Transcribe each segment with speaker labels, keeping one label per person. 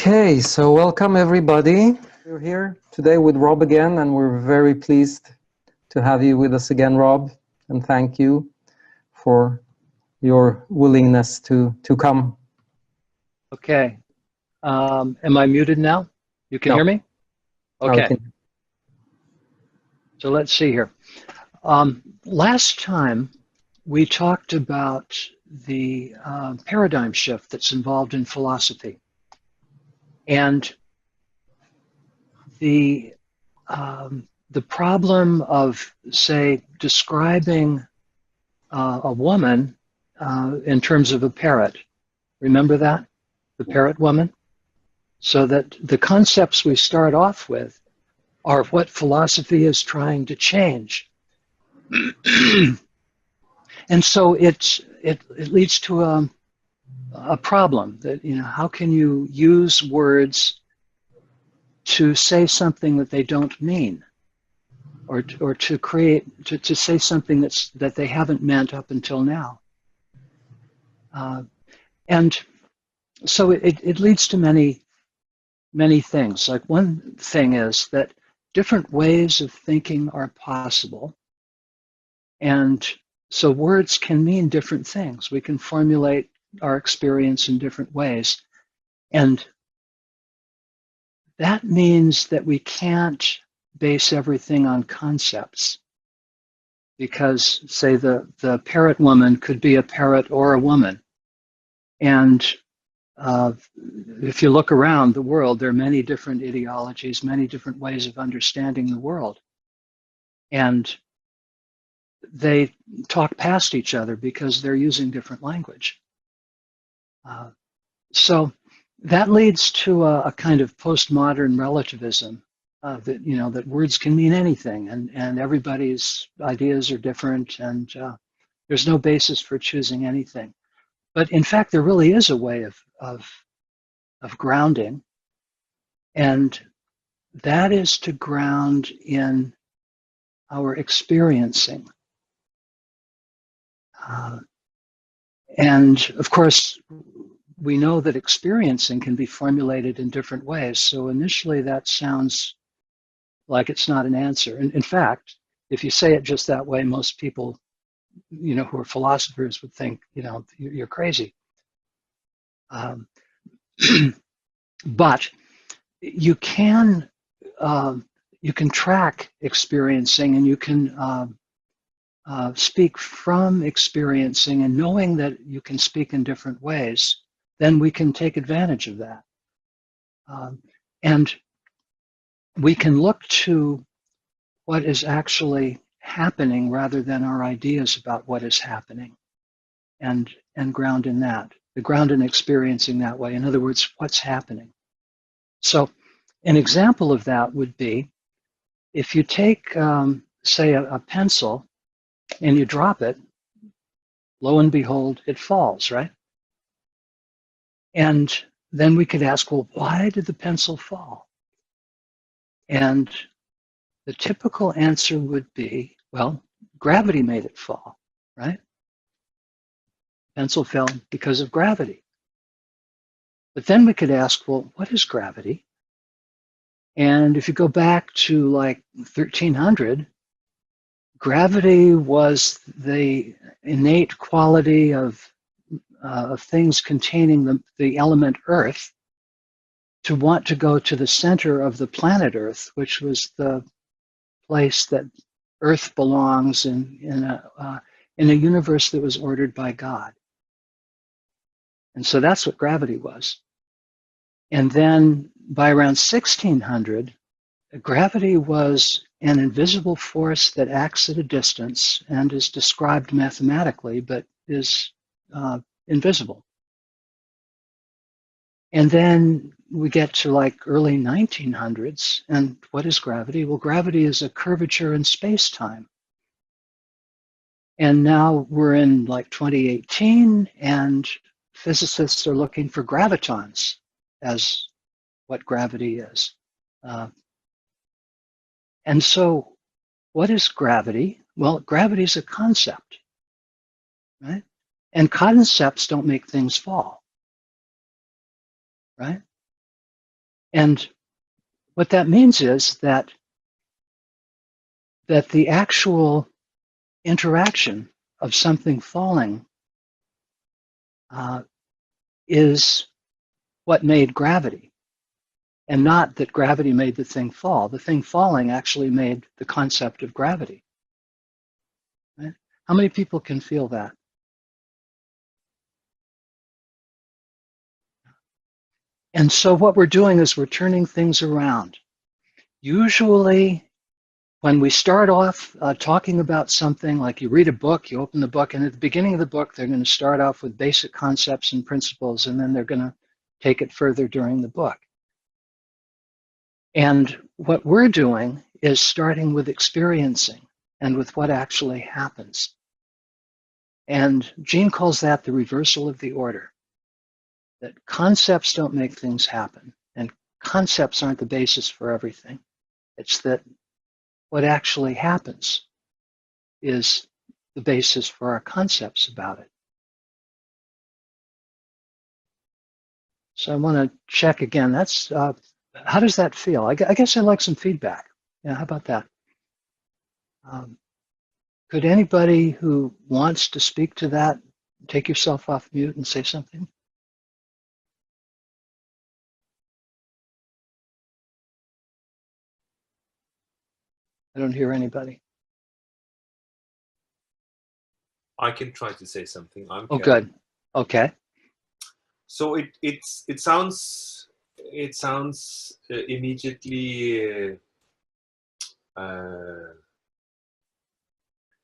Speaker 1: Okay, so welcome everybody. We're here today with Rob again, and we're very pleased to have you with us again, Rob. And thank you for your willingness to come.
Speaker 2: Okay. Am I muted now? You can hear me? Okay. So let's see here. Last time we talked about the paradigm shift that's involved in philosophy. And the problem of, say, describing a woman in terms of a parrot. Remember that? The parrot woman? So that the concepts we start off with are what philosophy is trying to change. And so it leads to a problem that, how can you use words to say something that they don't mean, or to create, to say something that they haven't meant up until now. And so it leads to many things. Like one thing is that different ways of thinking are possible. And so words can mean different things. We can formulate our experience in different ways. And that means that we can't base everything on concepts. Because, say, the parrot woman could be a parrot or a woman. And if you look around the world, there are many different ideologies, many different ways of understanding the world. And they talk past each other because they're using different language. So that leads to a kind of postmodern relativism that, that words can mean anything, and everybody's ideas are different, and there's no basis for choosing anything. But in fact, there really is a way of grounding, and that is to ground in our experiencing. And of course, we know that experiencing can be formulated in different ways. So initially that sounds like it's not an answer. And in fact, if you say it just that way, most people, who are philosophers would think, you're crazy. But you can track experiencing, and you can speak from experiencing, and knowing that you can speak in different ways, then we can take advantage of that. And we can look to what is actually happening rather than our ideas about what is happening, and ground in that. The ground in experiencing that way. In other words, what's happening. So an example of that would be if you take, say, a pencil and you drop it, lo and behold, it falls, right? And then we could ask, well, why did the pencil fall? And the typical answer would be, well, gravity made it fall, right? Pencil fell because of gravity. But then we could ask, well, what is gravity? And if you go back to like 1300, gravity was the innate quality of things containing the element Earth to want to go to the center of the planet Earth, which was the place that Earth belongs in a universe that was ordered by God. And so that's what gravity was. And then by around 1600, gravity was an invisible force that acts at a distance and is described mathematically, but is invisible. And then we get to like early 1900s, and what is gravity? Well, gravity is a curvature in space-time. And now we're in like 2018, and physicists are looking for gravitons as what gravity is. And so what is gravity? Well, gravity is a concept, right? And concepts don't make things fall, right? And what that means is that the actual interaction of something falling is what made gravity, and not that gravity made the thing fall. The thing falling actually made the concept of gravity. Right? How many people can feel that? And so what we're doing is we're turning things around. Usually, when we start off talking about something, like you read a book, you open the book, and at the beginning of the book, they're going to start off with basic concepts and principles, and then they're going to take it further during the book. And what we're doing is starting with experiencing and with what actually happens. And Jean calls that the reversal of the order. That concepts don't make things happen, and concepts aren't the basis for everything. It's that what actually happens is the basis for our concepts about it. So I want to check again. That's how does that feel? I guess I'd like some feedback. Yeah, how about that? Could anybody who wants to speak to that take yourself off mute and say something? I don't hear anybody.
Speaker 3: I can try to say something. I'm
Speaker 2: Oh,
Speaker 3: Kevin.
Speaker 2: good. Okay.
Speaker 3: So it sounds immediately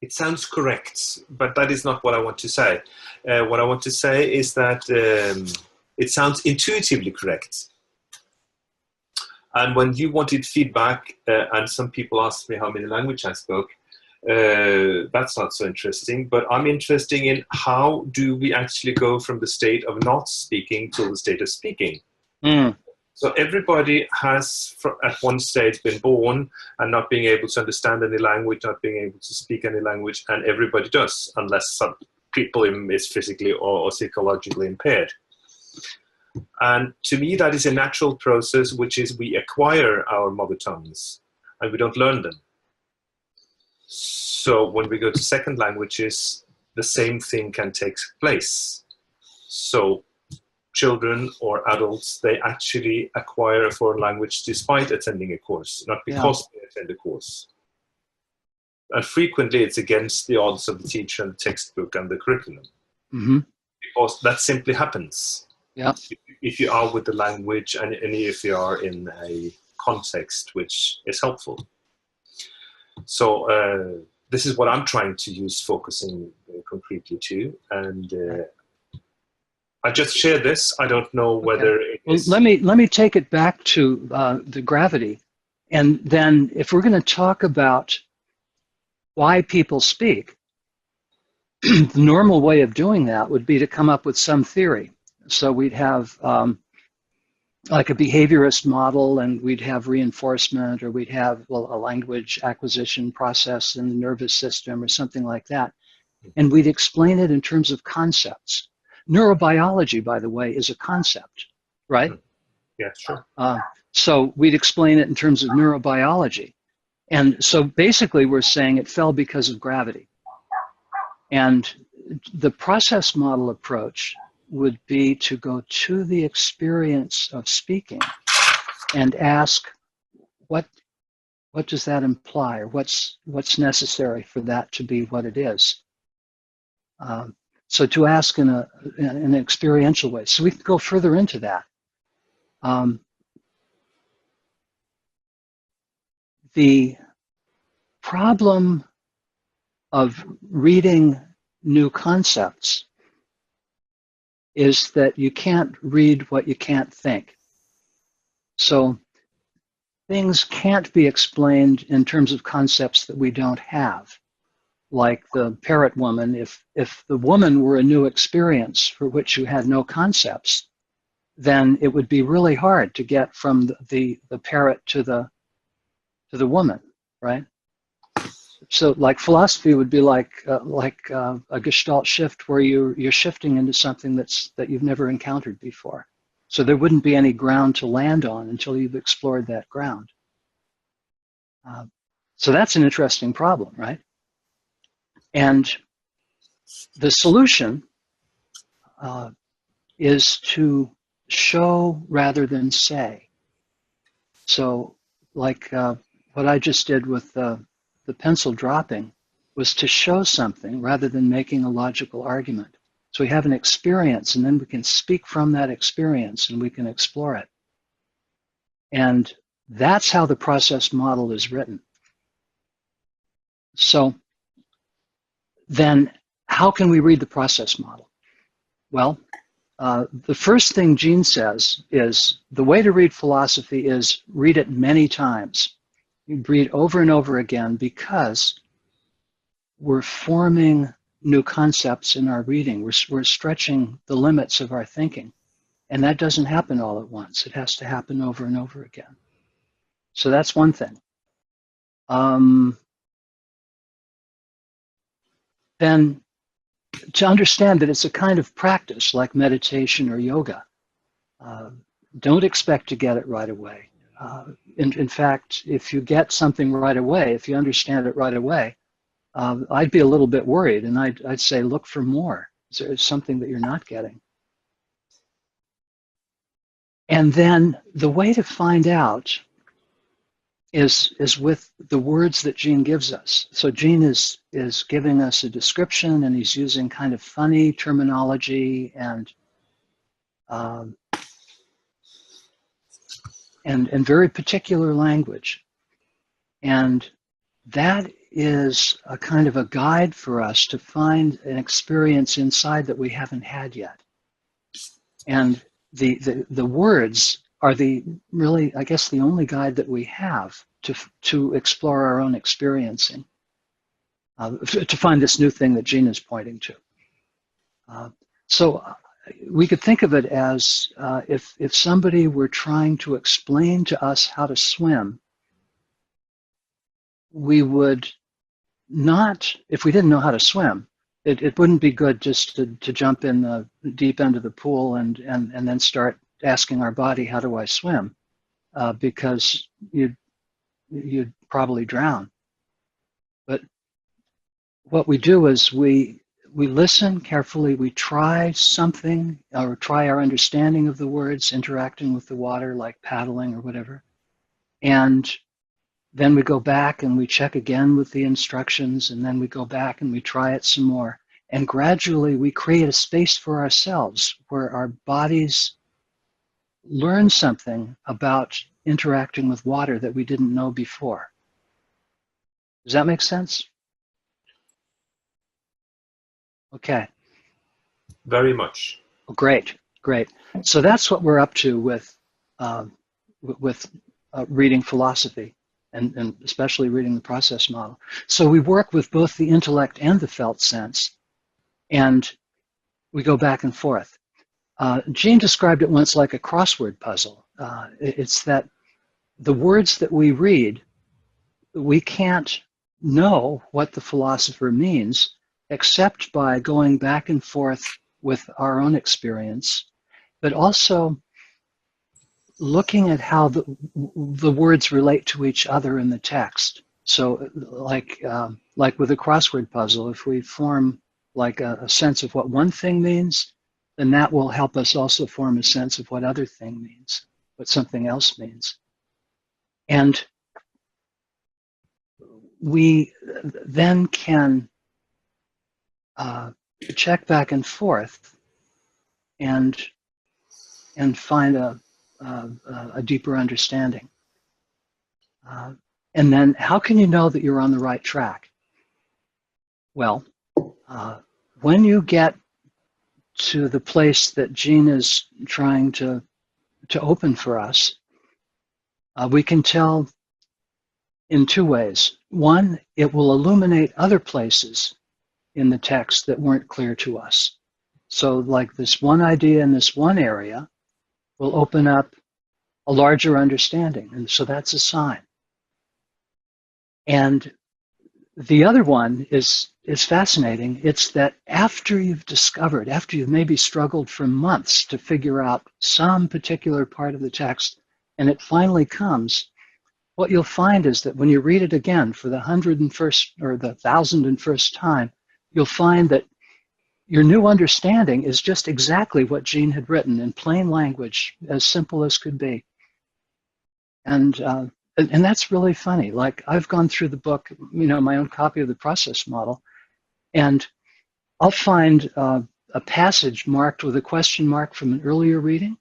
Speaker 3: it sounds correct, but that is not what I want to say. What I want to say is that it sounds intuitively correct. And when you wanted feedback, and some people asked me how many languages I spoke, that's not so interesting, but I'm interested in how do we actually go from the state of not speaking to the state of speaking. So everybody has at one stage been born and not being able to understand any language, not being able to speak any language, and everybody does, unless some people is physically or psychologically impaired. And to me, that is a natural process, which is we acquire our mother tongues and we don't learn them. So when we go to second languages, the same thing can take place. So children or adults, they actually acquire a foreign language despite attending a course, not because they attend a course. And frequently it's against the odds of the teacher and the textbook and the curriculum. Because that simply happens.
Speaker 2: Yeah.
Speaker 3: If you are with the language and if you are in a context which is helpful. So this is what I'm trying to use focusing concretely to. And I just share this. I don't know whether it is...
Speaker 2: Well, let me take it back to the gravity. And then if we're going to talk about why people speak, the normal way of doing that would be to come up with some theory. So we'd have like a behaviorist model, and we'd have reinforcement, or we'd have a language acquisition process in the nervous system or something like that. And we'd explain it in terms of concepts. Neurobiology, by the way, is a concept, right?
Speaker 3: Yeah, sure.
Speaker 2: So we'd explain it in terms of neurobiology. And so basically we're saying it fell because of gravity. And the process model approach would be to go to the experience of speaking and ask, what does that imply, or what's necessary for that to be what it is? So to ask in an experiential way. So we can go further into that. The problem of reading new concepts is that you can't read what you can't think. So things can't be explained in terms of concepts that we don't have. Like the parrot woman, if the woman were a new experience for which you had no concepts, then it would be really hard to get from the parrot to the woman, right? So like philosophy would be like a gestalt shift where you're shifting into something that you've never encountered before. So there wouldn't be any ground to land on until you've explored that ground. So that's an interesting problem, right? And the solution is to show rather than say. So like what I just did with the pencil dropping was to show something rather than making a logical argument. So we have an experience, and then we can speak from that experience and we can explore it. And that's how the process model is written. So then how can we read the process model? Well, the first thing Gene says is the way to read philosophy is read it many times. You read over and over again because we're forming new concepts in our reading. We're stretching the limits of our thinking. And that doesn't happen all at once. It has to happen over and over again. So that's one thing. Then to understand that it's a kind of practice like meditation or yoga. Don't expect to get it right away. In fact, if you get something right away, if you understand it right away, I'd be a little bit worried, and I'd say look for more. Is there something that you're not getting? And then the way to find out is with the words that Gene gives us. So Gene is giving us a description, and he's using kind of funny terminology and very particular language. And that is a kind of a guide for us to find an experience inside that we haven't had yet. And the words are really, I guess, the only guide that we have to explore our own experiencing, to find this new thing that Gene is pointing to. So we could think of it as if somebody were trying to explain to us how to swim, we would not, if we didn't know how to swim, it wouldn't be good just to jump in the deep end of the pool and then start asking our body, how do I swim? Because you'd probably drown. But what we do is we listen carefully, we try something, or try our understanding of the words, interacting with the water, like paddling or whatever. And then we go back and we check again with the instructions, and then we go back and we try it some more. And gradually we create a space for ourselves where our bodies learn something about interacting with water that we didn't know before. Does that make sense? Okay.
Speaker 3: Very much.
Speaker 2: Great, great. So that's what we're up to with reading philosophy, and especially reading the process model. So we work with both the intellect and the felt sense, and we go back and forth. Gene described it once like a crossword puzzle. It's that the words that we read, we can't know what the philosopher means except by going back and forth with our own experience, but also looking at how the words relate to each other in the text. So like with a crossword puzzle, if we form like a sense of what one thing means, then that will help us also form a sense of what other thing means, what something else means. And we then can check back and forth and find a deeper understanding. And then how can you know that you're on the right track? Well, when you get to the place that Gene is trying to open for us, we can tell in two ways. One, it will illuminate other places in the text that weren't clear to us. So like this one idea in this one area will open up a larger understanding, and so that's a sign. And The other one is fascinating. It's that after you've discovered, after you've maybe struggled for months to figure out some particular part of the text, and it finally comes, what you'll find is that when you read it again for the 101st or the 1001st time, you'll find that your new understanding is just exactly what Jean had written in plain language, as simple as could be. And that's really funny. Like, I've gone through the book, my own copy of the process model, and I'll find a passage marked with a question mark from an earlier reading,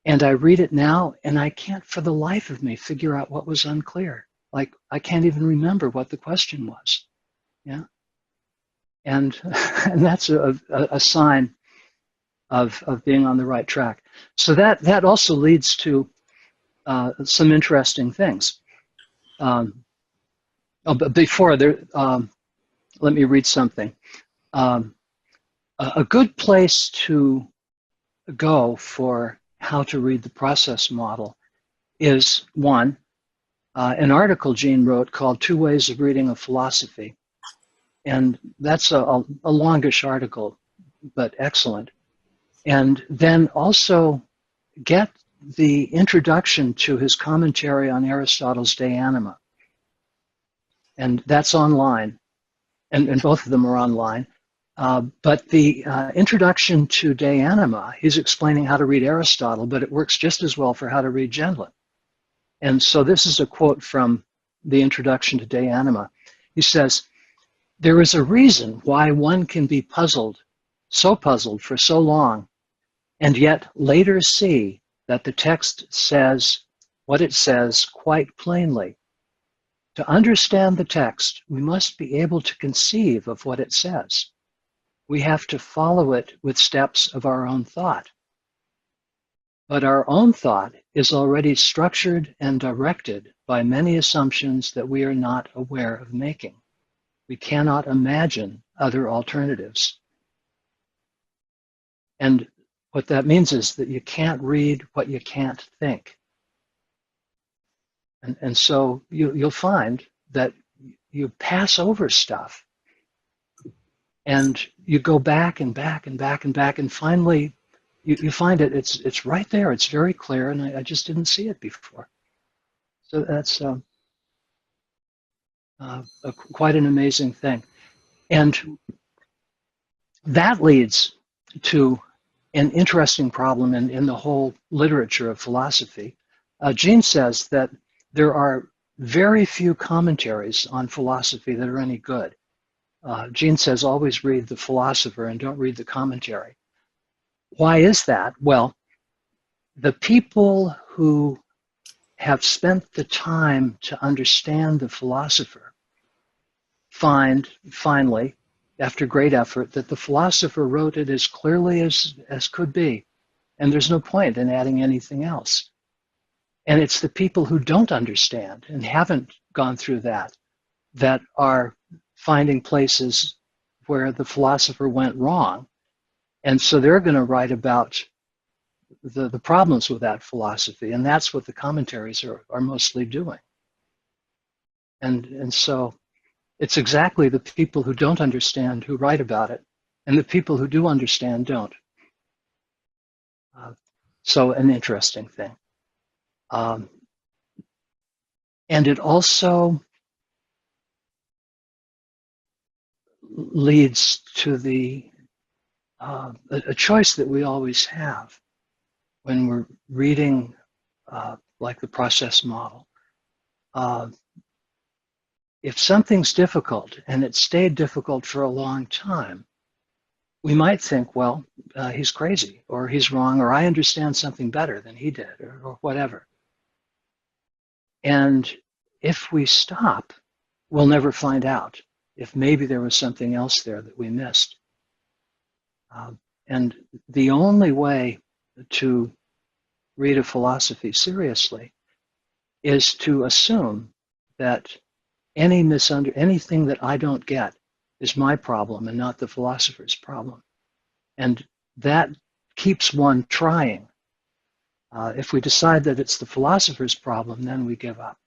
Speaker 2: and I read it now, and I can't for the life of me figure out what was unclear. Like, I can't even remember what the question was. Yeah. And that's a sign of being on the right track. So that also leads to some interesting things. But before there, let me read something. A good place to go for how to read the process model is one, an article Jean wrote called "2 Ways of Reading a Philosophy." And that's a longish article, but excellent. And then also get the introduction to his commentary on Aristotle's De Anima. And that's online, and both of them are online. But the introduction to De Anima, he's explaining how to read Aristotle, but it works just as well for how to read Gendlin. And so this is a quote from the introduction to De Anima. He says, "There is a reason why one can be puzzled for so long, and yet later see that the text says what it says quite plainly. To understand the text, we must be able to conceive of what it says. We have to follow it with steps of our own thought. But our own thought is already structured and directed by many assumptions that we are not aware of making. We cannot imagine other alternatives." And what that means is that you can't read what you can't think. And so you'll find that you pass over stuff, and you go back and back and back and back, and finally you find it's right there. It's very clear, and I just didn't see it before. So that's quite an amazing thing. And that leads to an interesting problem in the whole literature of philosophy. Jean says that there are very few commentaries on philosophy that are any good. Jean says always read the philosopher and don't read the commentary. Why is that? Well, the people who have spent the time to understand the philosopher find, finally, after great effort, that the philosopher wrote it as clearly as could be, and there's no point in adding anything else. And it's the people who don't understand and haven't gone through that are finding places where the philosopher went wrong. And so they're going to write about the problems with that philosophy, and that's what the commentaries are mostly doing. And so it's exactly the people who don't understand who write about it, and the people who do understand don't. So an interesting thing. And it also leads to a choice that we always have when we're reading like the process model. If something's difficult and it stayed difficult for a long time, we might think, well, he's crazy, or he's wrong, or I understand something better than he did, or whatever. And if we stop, we'll never find out if maybe there was something else there that we missed. And the only way to read a philosophy seriously is to assume that anything that I don't get is my problem and not the philosopher's problem. And that keeps one trying. If we decide that it's the philosopher's problem, then we give up.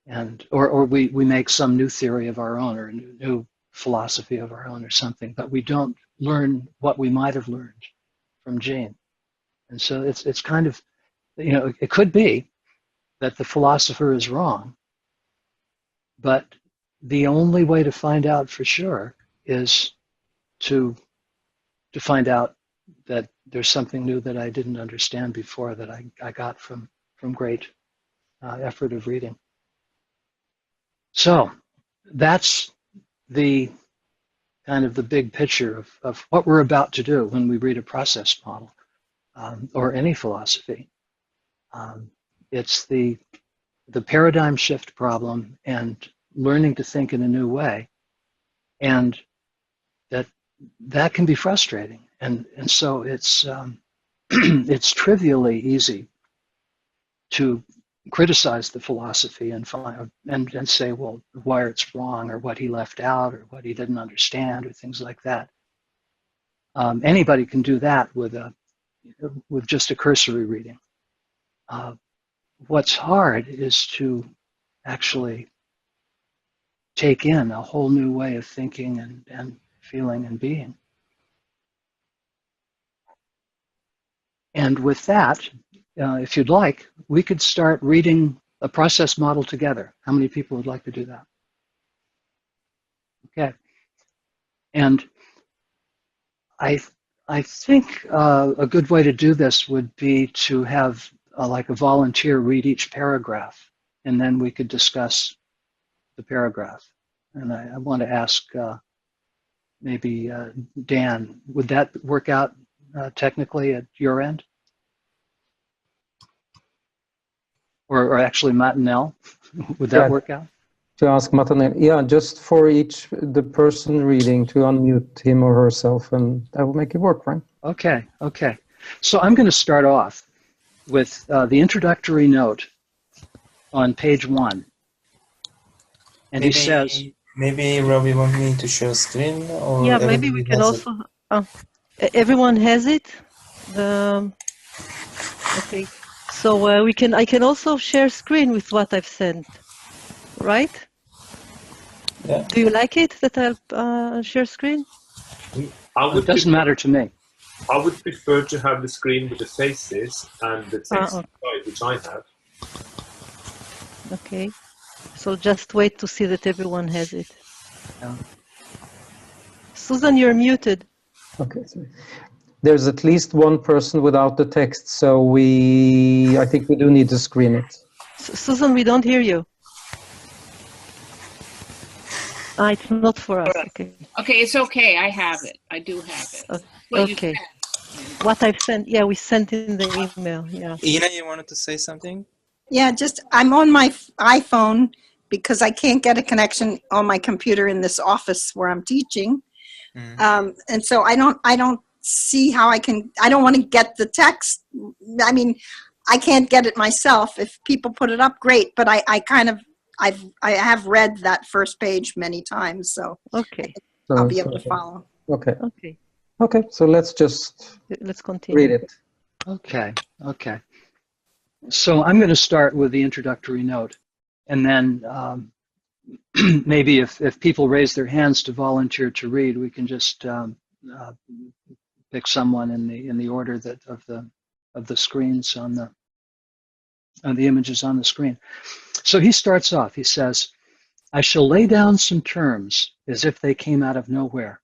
Speaker 2: and or we make some new theory of our own or a new philosophy of our own or something, but we don't learn what we might have learned from Gene. And so it's kind of, you know, it could be that the philosopher is wrong, but the only way to find out for sure is to find out that there's something new that I didn't understand before that I got from great effort of reading. So that's the kind of the big picture of what we're about to do when we read a process model or any philosophy. It's the paradigm shift problem and learning to think in a new way, and that can be frustrating. And so it's it's trivially easy to criticize the philosophy and say, well, why it's wrong, or what he left out, or what he didn't understand, or things like that. Anybody can do that with just a cursory reading. What's hard is to actually take in a whole new way of thinking and feeling and being. And with that, if you'd like, we could start reading a process model together. How many people would like to do that? Okay. And I think a good way to do this would be to have like a volunteer read each paragraph, and then we could discuss the paragraph. And I want to ask maybe Dan, would that work out technically at your end? Or actually Martinel, would that work out?
Speaker 1: To ask Martinel, yeah, just for the person reading to unmute him or herself, and that will make it work, right?
Speaker 2: Okay. So I'm going to start off with the introductory note on page 1. And he says...
Speaker 4: Maybe Robbie want me to share screen, or
Speaker 5: yeah, maybe we can also... everyone has it? Okay. So I can also share screen with what I've sent, right?
Speaker 4: Yeah.
Speaker 5: Do you like it that I'll share screen?
Speaker 2: It doesn't matter to me.
Speaker 3: I would prefer to have the screen with the faces and the text inside, which I have.
Speaker 5: Okay. So just wait to see that everyone has it.
Speaker 2: Yeah.
Speaker 5: Susan, you're muted.
Speaker 1: Okay. Sorry. There's at least one person without the text, so I think we do need to screen it.
Speaker 5: Susan, we don't hear you. It's not for us. Okay.
Speaker 6: Okay, it's okay. I have it. I do have it.
Speaker 5: Okay. What I've sent, we sent in the email. Yeah.
Speaker 4: Ina, you wanted to say something?
Speaker 7: Yeah, I'm on my iPhone because I can't get a connection on my computer in this office where I'm teaching, and so I don't see how I don't want to get the text. I mean, I can't get it myself. If people put it up, great, but I have read that first page many times, so
Speaker 5: okay,
Speaker 7: I'll be able to follow.
Speaker 1: Okay, so let's continue. Read it.
Speaker 2: Okay. So I'm going to start with the introductory note, and then maybe if people raise their hands to volunteer to read, we can just pick someone in the order that of the screens on the images on the screen. So he starts off. He says, "I shall lay down some terms as if they came out of nowhere.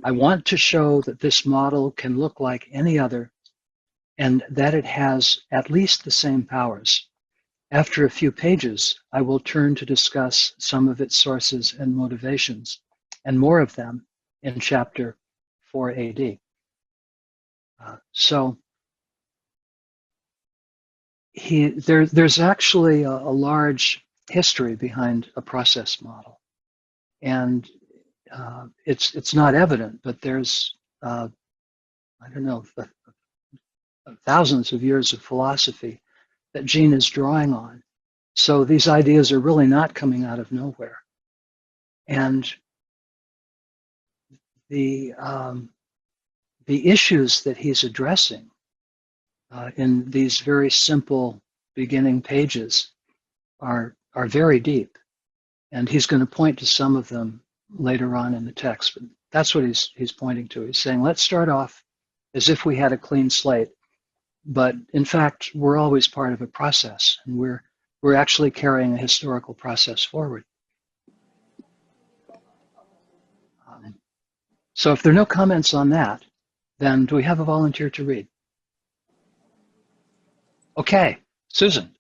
Speaker 2: I want to show that this model can look like any other, and that it has at least the same powers. After a few pages, I will turn to discuss some of its sources and motivations, and more of them in chapter 4 AD. So there's actually a large history behind a process model, and it's not evident, but there's I don't know, thousands of years of philosophy that Gene is drawing on. So these ideas are really not coming out of nowhere. And the issues that he's addressing in these very simple beginning pages are are very deep. And he's going to point to some of them later on in the text. But that's what he's pointing to. He's saying, let's start off as if we had a clean slate. But in fact, we're always part of a process, and we're actually carrying a historical process forward. So if there are no comments on that, then do we have a volunteer to read? Okay, Susan.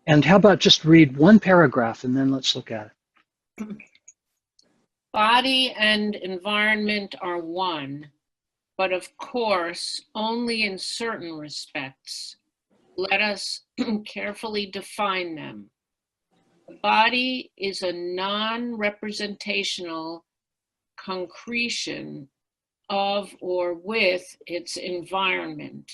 Speaker 2: And how about just read one paragraph and then let's look at it.
Speaker 6: Body and environment are one, but of course, only in certain respects. Let us carefully define them. The body is a non-representational concretion of or with its environment.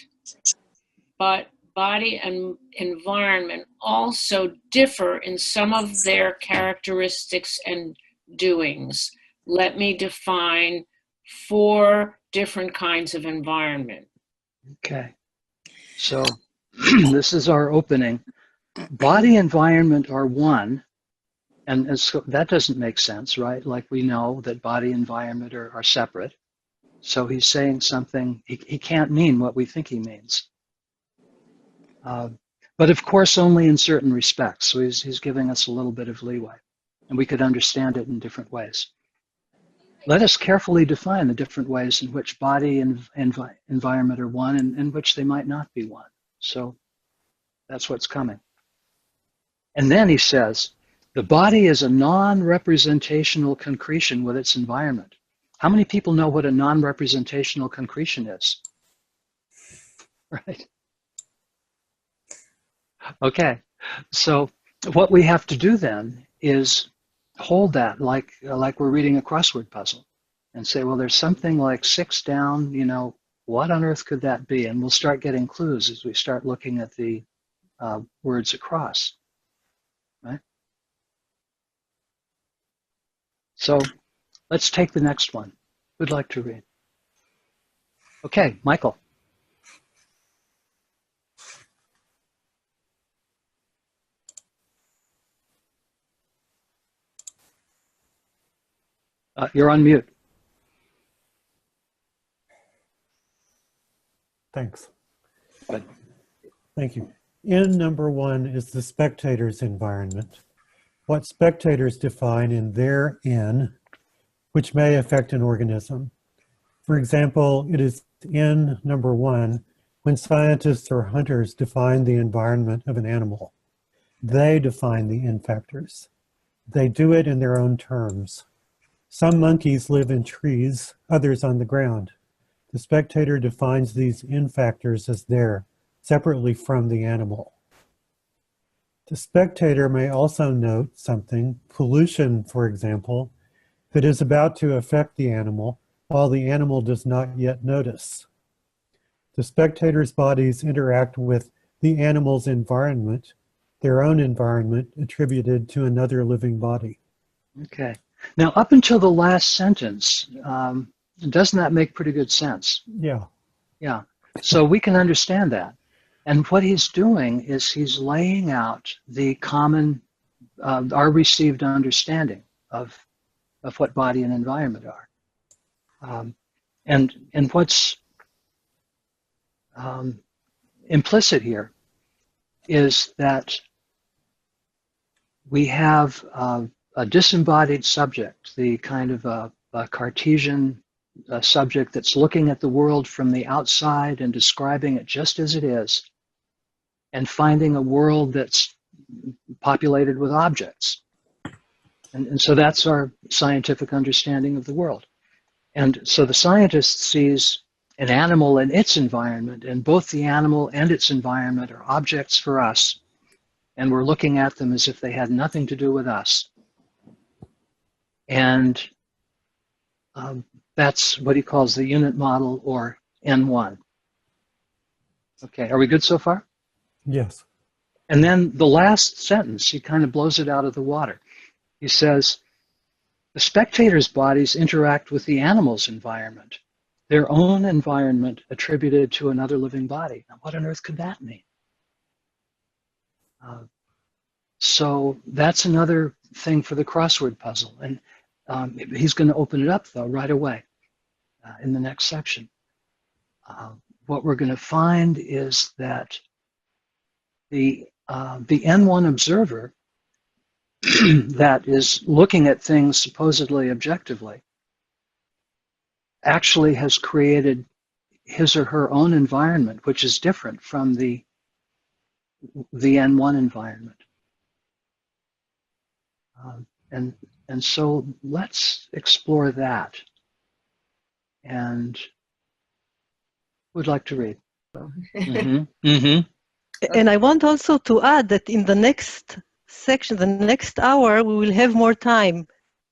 Speaker 6: But body and environment also differ in some of their characteristics and doings. Let me define 4 different kinds of environment.
Speaker 2: Okay, so this is our opening. Body environment are one, and so that doesn't make sense, right? Like we know that body environment are separate. So he's saying something, he can't mean what we think he means. But of course, only in certain respects. So he's giving us a little bit of leeway, and we could understand it in different ways. Let us carefully define the different ways in which body and environment are one and in which they might not be one. So that's what's coming. And then he says, the body is a non-representational concretion with its environment. How many people know what a non-representational concretion is? Right? Okay, so what we have to do then is hold that like we're reading a crossword puzzle and say, well, there's something like 6 down, you know, what on earth could that be? And we'll start getting clues as we start looking at the words across, right? So let's take the next one. Who'd like to read? Okay, Michael. You're on mute.
Speaker 8: Thanks.
Speaker 2: Good.
Speaker 8: Thank you. In number 1 is the spectator's environment. What spectators define in their in, which may affect an organism. For example, it is in number 1 when scientists or hunters define the environment of an animal. They define the in factors. They do it in their own terms. Some monkeys live in trees, others on the ground. The spectator defines these in factors as their, separately from the animal. The spectator may also note something, pollution, for example, that is about to affect the animal while the animal does not yet notice. The spectator's bodies interact with the animal's environment, their own environment attributed to another living body.
Speaker 2: Okay. Now, up until the last sentence, doesn't that make pretty good sense?
Speaker 8: Yeah.
Speaker 2: Yeah. So we can understand that. And what he's doing is he's laying out the common, our received understanding of what body and environment are. And what's implicit here is that we have a disembodied subject, the kind of a Cartesian subject that's looking at the world from the outside and describing it just as it is, and finding a world that's populated with objects. And so that's our scientific understanding of the world. And so the scientist sees an animal and its environment, and both the animal and its environment are objects for us, and we're looking at them as if they had nothing to do with us. And that's what he calls the unit model, or N1. Okay, are we good so far?
Speaker 8: Yes.
Speaker 2: And then the last sentence, he kind of blows it out of the water. He says, the spectator's bodies interact with the animal's environment, their own environment attributed to another living body. Now, what on earth could that mean? So that's another thing for the crossword puzzle. And he's going to open it up, though, right away in the next section. What we're going to find is that the N1 observer that is looking at things supposedly objectively actually has created his or her own environment, which is different from the N1 environment. And so let's explore that. And would like to read.
Speaker 5: And I want also to add that in the next section, the next hour, we will have more time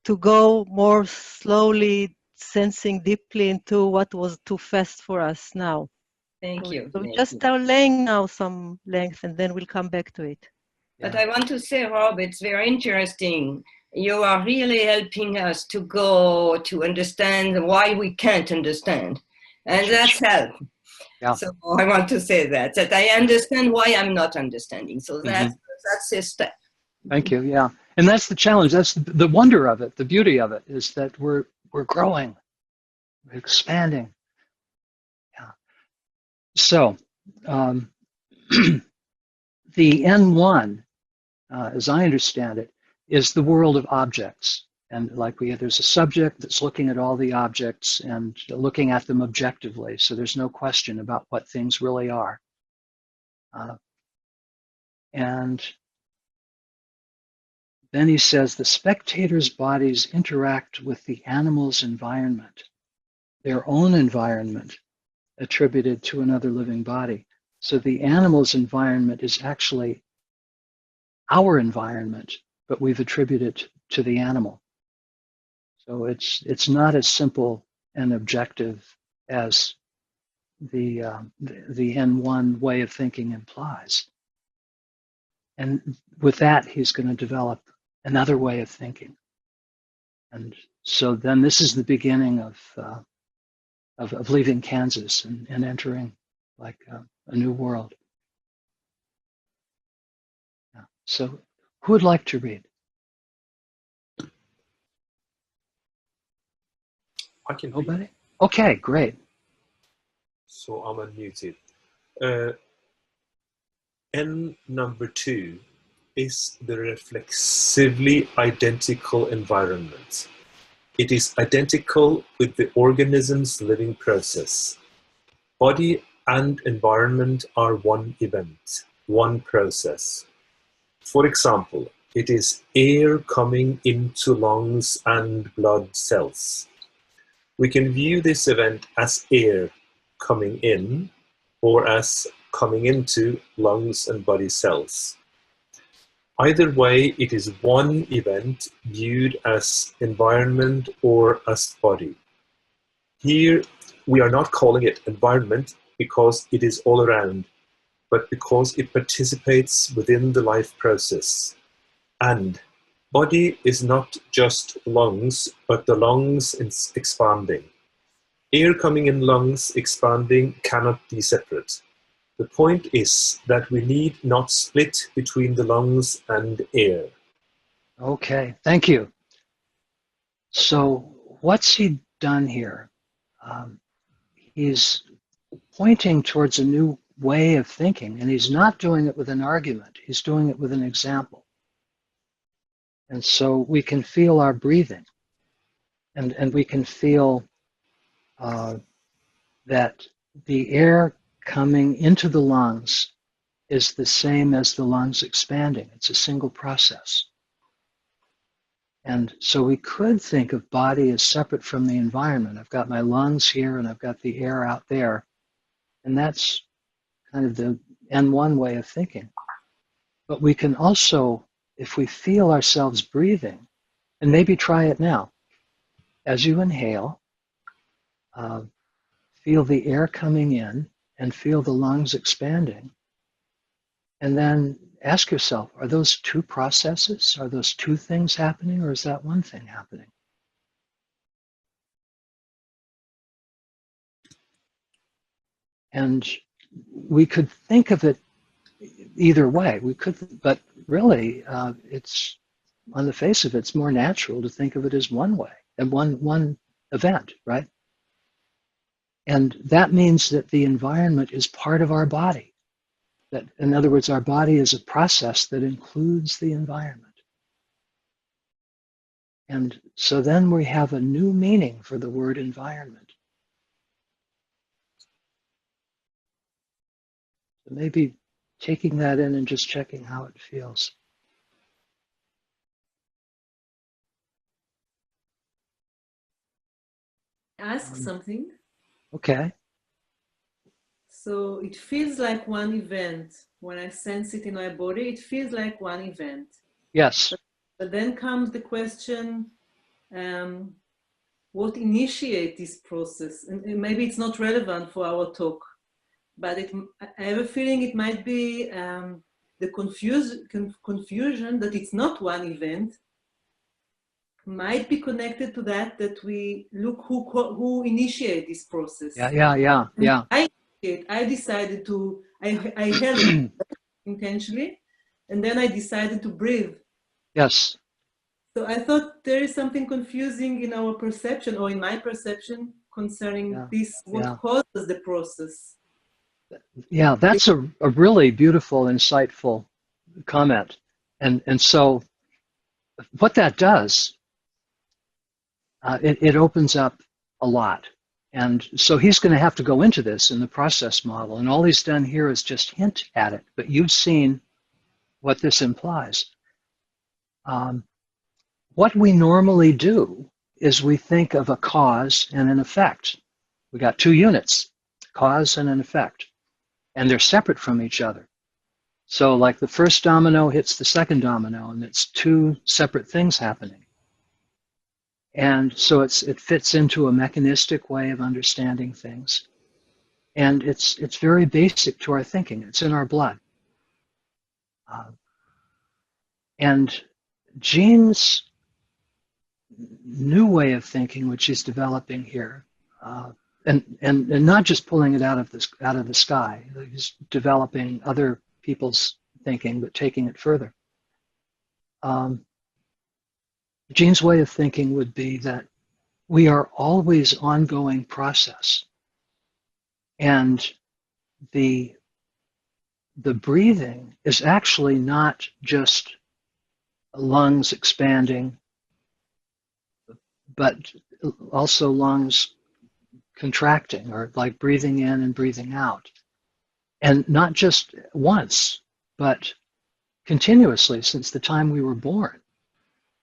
Speaker 5: to go more slowly, sensing deeply into what was too fast for us now.
Speaker 9: Thank you.
Speaker 5: So we just start laying now some length, and then we'll come back to it.
Speaker 9: But I want to say, Rob, it's very interesting. You are really helping us to go to understand why we can't understand. And that's help.
Speaker 2: Yeah.
Speaker 9: So I want to say that I understand why I'm not understanding. So that's a step.
Speaker 2: Thank you. Yeah. And that's the challenge. That's the wonder of it. The beauty of it is that we're growing, we're expanding. Yeah. So the N1, as I understand it, is the world of objects. And like there's a subject that's looking at all the objects and looking at them objectively. So there's no question about what things really are. And then he says the spectator's bodies interact with the animal's environment, their own environment attributed to another living body. So the animal's environment is actually our environment, but we've attributed it to the animal. So it's not as simple and objective as the N1 way of thinking implies. And with that, he's going to develop another way of thinking. And so then this is the beginning of leaving Kansas and entering like a new world. Yeah. So who would like to read?
Speaker 3: I can
Speaker 2: Nobody? Okay, great.
Speaker 3: So I'm unmuted. N number 2 is the reflexively identical environment. It is identical with the organism's living process. Body and environment are one event, one process. For example, it is air coming into lungs and blood cells. We can view this event as air coming in or as coming into lungs and body cells. Either way, it is one event viewed as environment or as body. Here, we are not calling it environment because it is all around, but because it participates within the life process. And body is not just lungs, but the lungs expanding. Air coming in lungs expanding cannot be separate. The point is that we need not split between the lungs and air.
Speaker 2: Okay, thank you. So what's he done here? He's pointing towards a new way of thinking, and he's not doing it with an argument. He's doing it with an example. And so we can feel our breathing, and we can feel that the air coming into the lungs is the same as the lungs expanding. It's a single process. And so we could think of body as separate from the environment. I've got my lungs here and I've got the air out there. And that's kind of the N1 way of thinking. But we can also, if we feel ourselves breathing, and maybe try it now. As you inhale, feel the air coming in and feel the lungs expanding. And then ask yourself, are those two processes? Are those two things happening, or is that one thing happening? And we could think of it, either way. We could, but really, it's on the face of it, it's more natural to think of it as one way and one event, right? And that means that the environment is part of our body. That, in other words, our body is a process that includes the environment. And so then we have a new meaning for the word environment. So maybe taking that in and just checking how it feels.
Speaker 10: Ask something.
Speaker 2: Okay.
Speaker 10: So it feels like one event. When I sense it in my body, it feels like one event.
Speaker 2: Yes.
Speaker 10: But then comes the question, what initiates this process? And maybe it's not relevant for our talk, but I have a feeling it might be the confusion that it's not one event, might be connected to that we look who initiate this process.
Speaker 2: Yeah.
Speaker 10: I decided to, I held it intentionally, and then I decided to breathe.
Speaker 2: Yes.
Speaker 10: So I thought there is something confusing in our perception, or in my perception, concerning what causes the process.
Speaker 2: Yeah, that's a really beautiful, insightful comment. And so what that does, it opens up a lot. And so he's going to have to go into this in the process model. And all he's done here is just hint at it. But you've seen what this implies. What we normally do is we think of a cause and an effect. We got two units, cause and an effect. And they're separate from each other. So like the first domino hits the second domino, and it's two separate things happening. And so it fits into a mechanistic way of understanding things. And it's very basic to our thinking. It's in our blood. And Jean's new way of thinking, which he's developing here, and not just pulling it out of the sky, he's developing other people's thinking, but taking it further. Jean's way of thinking would be that we are always ongoing process, and the breathing is actually not just lungs expanding, but also lungs contracting, or like breathing in and breathing out. And not just once, but continuously since the time we were born,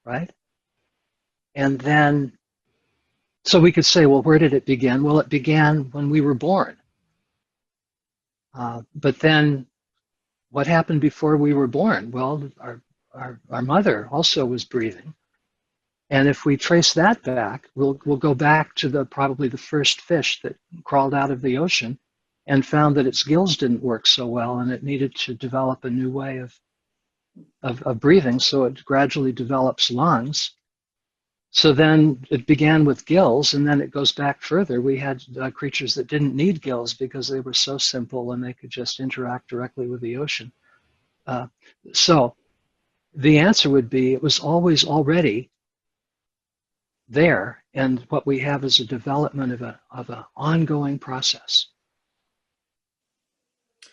Speaker 2: right? And then, so we could say, well, where did it begin? Well, it began when we were born. But then what happened before we were born? Well, our mother also was breathing. And if we trace that back, we'll go back to probably the first fish that crawled out of the ocean and found that its gills didn't work so well, and it needed to develop a new way of breathing, so it gradually develops lungs. So then it began with gills, and then it goes back further. We had creatures that didn't need gills because they were so simple and they could just interact directly with the ocean. So the answer would be it was always already there, and what we have is a development of an ongoing process.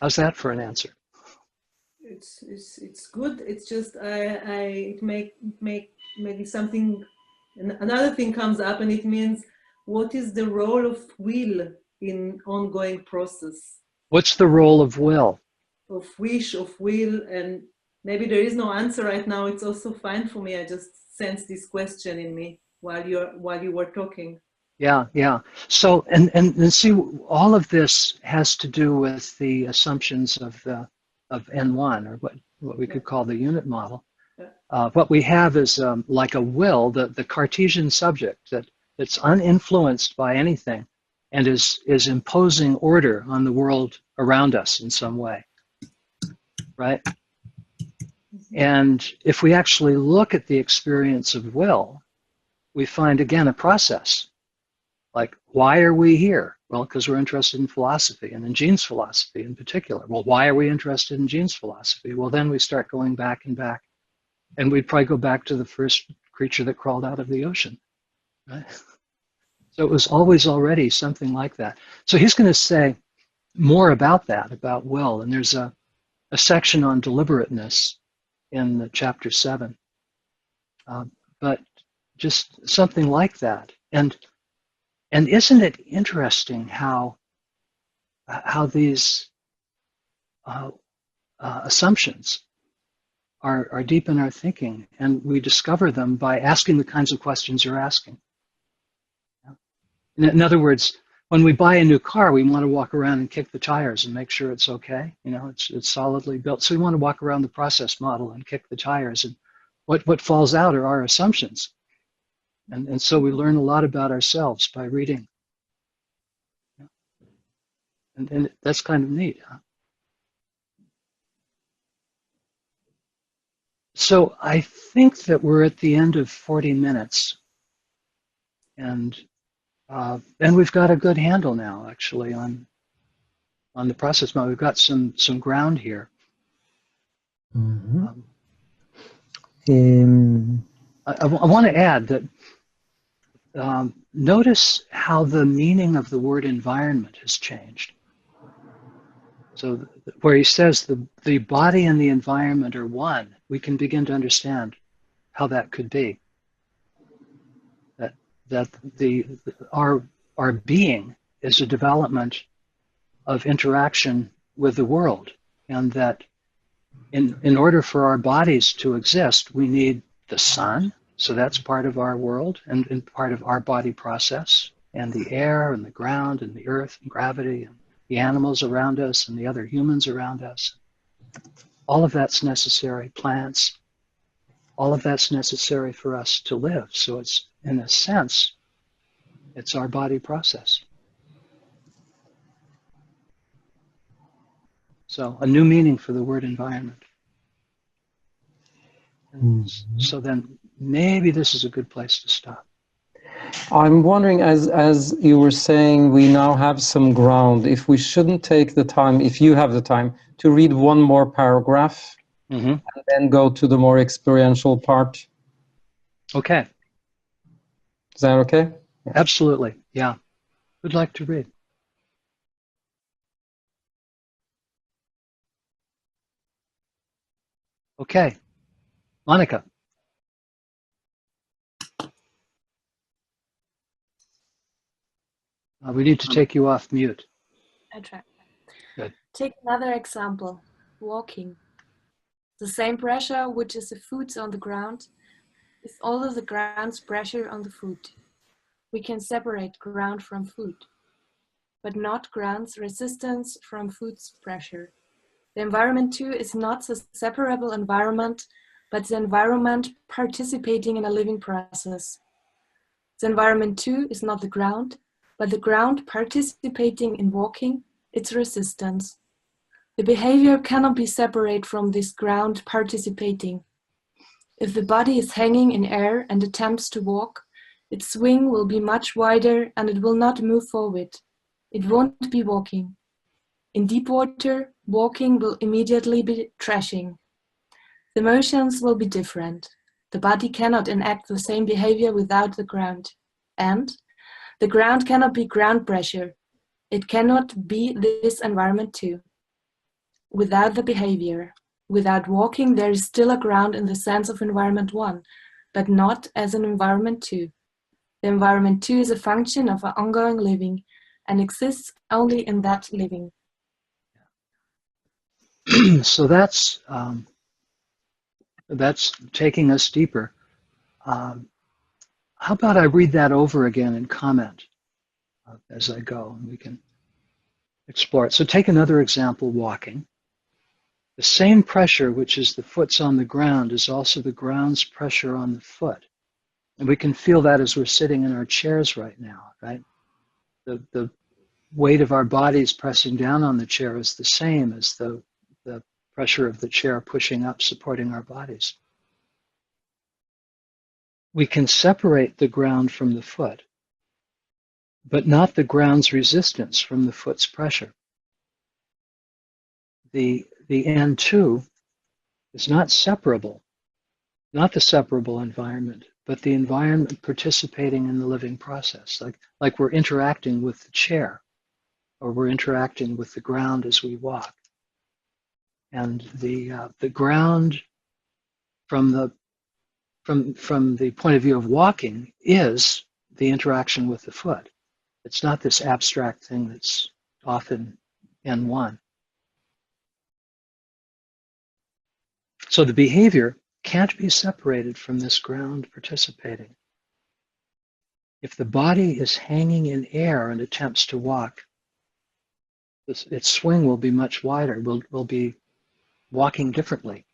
Speaker 2: How's that for an answer?
Speaker 10: It's good. It's just it make maybe something. Another thing comes up, and it means what is the role of will in ongoing process?
Speaker 2: What's the role of will?
Speaker 10: Of wish, of will, and maybe there is no answer right now. It's also fine for me. I just sense this question in me while you were talking.
Speaker 2: Yeah. So and see, all of this has to do with the assumptions of N1, or what we could call the unit model. What we have is like a will, the Cartesian subject that's uninfluenced by anything and is imposing order on the world around us in some way, right? And if we actually look at the experience of will, we find again a process. Like, why are we here? Well, because we're interested in philosophy and in Jean's philosophy in particular. Well, why are we interested in Jean's philosophy? Well, then we start going back and back. And we'd probably go back to the first creature that crawled out of the ocean. Right? So it was always already something like that. So he's going to say more about that, about will. And there's a section on deliberateness in the chapter 7. But just something like that. And isn't it interesting how these assumptions are deep in our thinking, and we discover them by asking the kinds of questions you're asking. In other words, when we buy a new car, we want to walk around and kick the tires and make sure it's okay. You know, it's solidly built. So we want to walk around the process model and kick the tires. And what falls out are our assumptions. And so we learn a lot about ourselves by reading. And that's kind of neat, huh? So I think that we're at the end of 40 minutes. And we've got a good handle now, actually, on the process model. We've got some ground here.
Speaker 1: Mm-hmm.
Speaker 2: I want to add that notice how the meaning of the word environment has changed. So where he says the body and the environment are one, we can begin to understand how that could be. That our being is a development of interaction with the world, and that in order for our bodies to exist, we need the sun, so that's part of our world and part of our body process, and the air and the ground and the earth and gravity and the animals around us and the other humans around us. All of that's necessary, plants, all of that's necessary for us to live. So it's, in a sense, it's our body process. So a new meaning for the word environment. So then maybe this is a good place to stop.
Speaker 1: I'm wondering, as you were saying, we now have some ground. If we shouldn't take the time, if you have the time, to read one more paragraph, and then go to the more experiential part.
Speaker 2: Okay.
Speaker 1: Is that okay?
Speaker 2: Yeah. Absolutely. Yeah. Who'd like to read? Okay. Monica. We need to take you off mute.
Speaker 11: I try.
Speaker 2: Good.
Speaker 11: Take another example, walking. The same pressure which is the foot on the ground is also the ground's pressure on the foot. We can separate ground from foot, but not ground's resistance from foot's pressure. The environment too is not a separable environment, but the environment participating in a living process. The environment too is not the ground, but the ground participating in walking, its resistance. The behavior cannot be separate from this ground participating. If the body is hanging in air and attempts to walk, its swing will be much wider and it will not move forward. It won't be walking. In deep water, walking will immediately be thrashing. The motions will be different. The body cannot enact the same behavior without the ground. And the ground cannot be ground pressure. It cannot be this environment too. Without the behavior, without walking, there is still a ground in the sense of environment 1, but not as an environment 2. The environment 2 is a function of our ongoing living and exists only in that living.
Speaker 2: So that's taking us deeper. How about I read that over again and comment as I go, and we can explore it. So take another example, walking. The same pressure, which is the foot's on the ground, is also the ground's pressure on the foot. And we can feel that as we're sitting in our chairs right now, right? The weight of our bodies pressing down on the chair is the same as the pressure of the chair pushing up, supporting our bodies. We can separate the ground from the foot, but not the ground's resistance from the foot's pressure. The N2 is not separable, not the separable environment, but the environment participating in the living process, like we're interacting with the chair, or we're interacting with the ground as we walk. And the ground from the point of view of walking is the interaction with the foot. It's not this abstract thing that's often N1. So the behavior can't be separated from this ground participating. If the body is hanging in air and attempts to walk, its swing will be much wider. We'll be walking differently.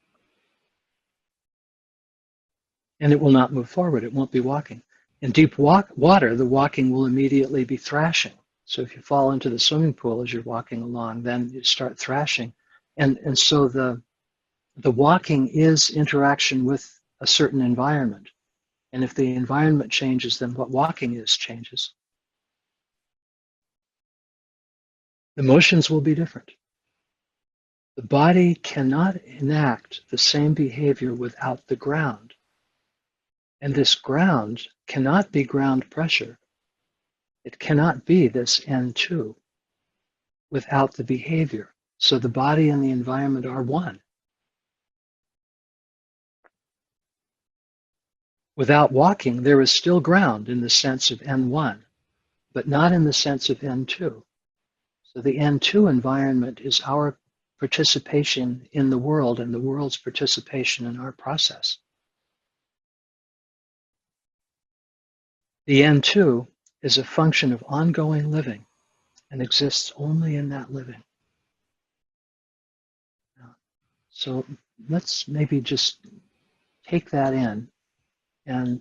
Speaker 2: And it will not move forward. It won't be walking. In deep water, the walking will immediately be thrashing. So if you fall into the swimming pool as you're walking along, then you start thrashing. And so the walking is interaction with a certain environment. And if the environment changes, then what walking is changes. The motions will be different. The body cannot enact the same behavior without the ground. And this ground cannot be ground pressure. It cannot be this N2 without the behavior. So the body and the environment are one. Without walking, there is still ground in the sense of N1, but not in the sense of N2. So the N2 environment is our participation in the world and the world's participation in our process. The N2 is a function of ongoing living and exists only in that living. So let's maybe just take that in, and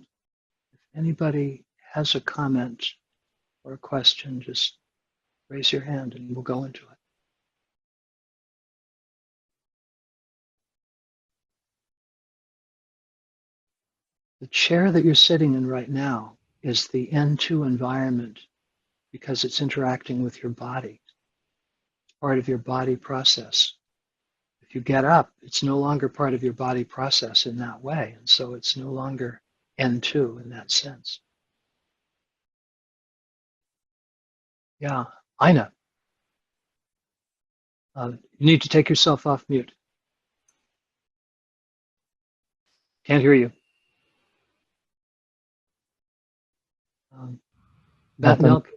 Speaker 2: if anybody has a comment or a question, just raise your hand and we'll go into it. The chair that you're sitting in right now is the N2 environment because it's interacting with your body. It's part of your body process. If you get up, it's no longer part of your body process in that way, and so it's no longer N2 in that sense. Yeah, Ina. You need to take yourself off mute. Can't hear you. Milk.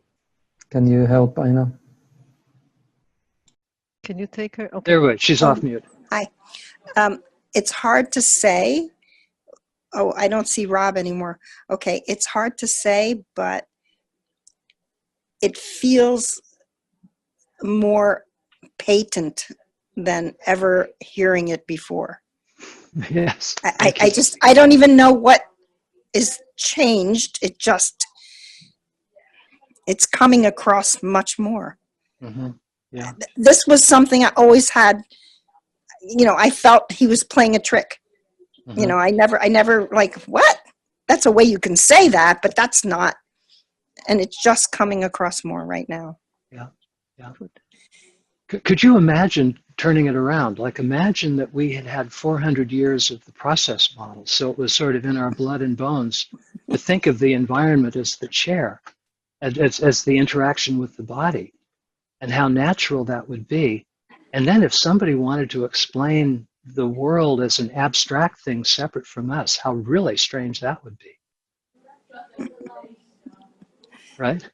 Speaker 1: Can you help, Ina?
Speaker 5: Can you take her? Okay.
Speaker 2: There we go. She's off mute.
Speaker 7: Hi. It's hard to say. Oh, I don't see Rob anymore. Okay, it's hard to say, but it feels more patent than ever hearing it before.
Speaker 2: Yes.
Speaker 7: I don't even know what is changed. It's coming across much more.
Speaker 2: Mm-hmm. Yeah.
Speaker 7: This was something I always had, I felt he was playing a trick. Mm-hmm. I never like, what? That's a way you can say that, but that's not. And it's just coming across more right now.
Speaker 2: Yeah. Yeah. Could you imagine turning it around? Like, imagine that we had 400 years of the process model. So it was sort of in our blood and bones to think of the environment as the chair, as the interaction with the body, and how natural that would be. And then if somebody wanted to explain the world as an abstract thing separate from us, how really strange that would be. Right?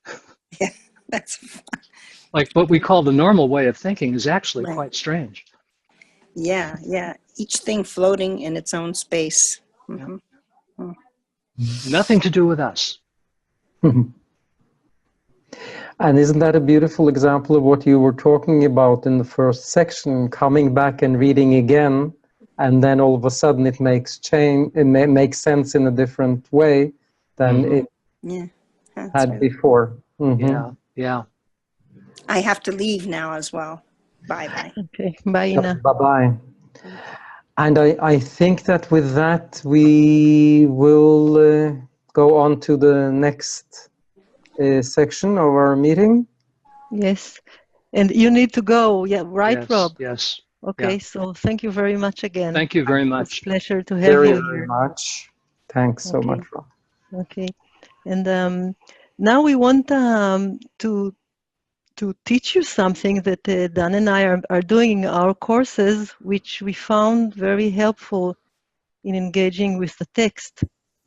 Speaker 7: Yeah, that's fun.
Speaker 2: Like what we call the normal way of thinking is actually quite strange.
Speaker 7: Yeah, yeah. Each thing floating in its own space. Mm-hmm.
Speaker 2: Yeah. Nothing to do with us.
Speaker 1: And isn't that a beautiful example of what you were talking about in the first section, coming back and reading again, and then all of a sudden it makes sense in a different way than it had before. Mm-hmm.
Speaker 2: Yeah, yeah.
Speaker 7: I have to leave now as well. Bye-bye.
Speaker 5: Okay, bye, Ina.
Speaker 1: Bye-bye. And I think that with that, we will go on to the next section of our meeting.
Speaker 5: Yes. And you need to go. Yeah, right,
Speaker 2: Yes,
Speaker 5: Rob?
Speaker 2: yes.
Speaker 5: Okay,
Speaker 2: Yeah.
Speaker 5: so thank you very much again.
Speaker 2: Thank you very
Speaker 5: It's
Speaker 2: much.
Speaker 5: a pleasure to have
Speaker 1: Very,
Speaker 5: you
Speaker 1: very
Speaker 5: here.
Speaker 1: much. Thanks so much, Rob.
Speaker 5: Okay. And now we want to teach you something that Dan and I are doing in our courses, which we found very helpful in engaging with the text.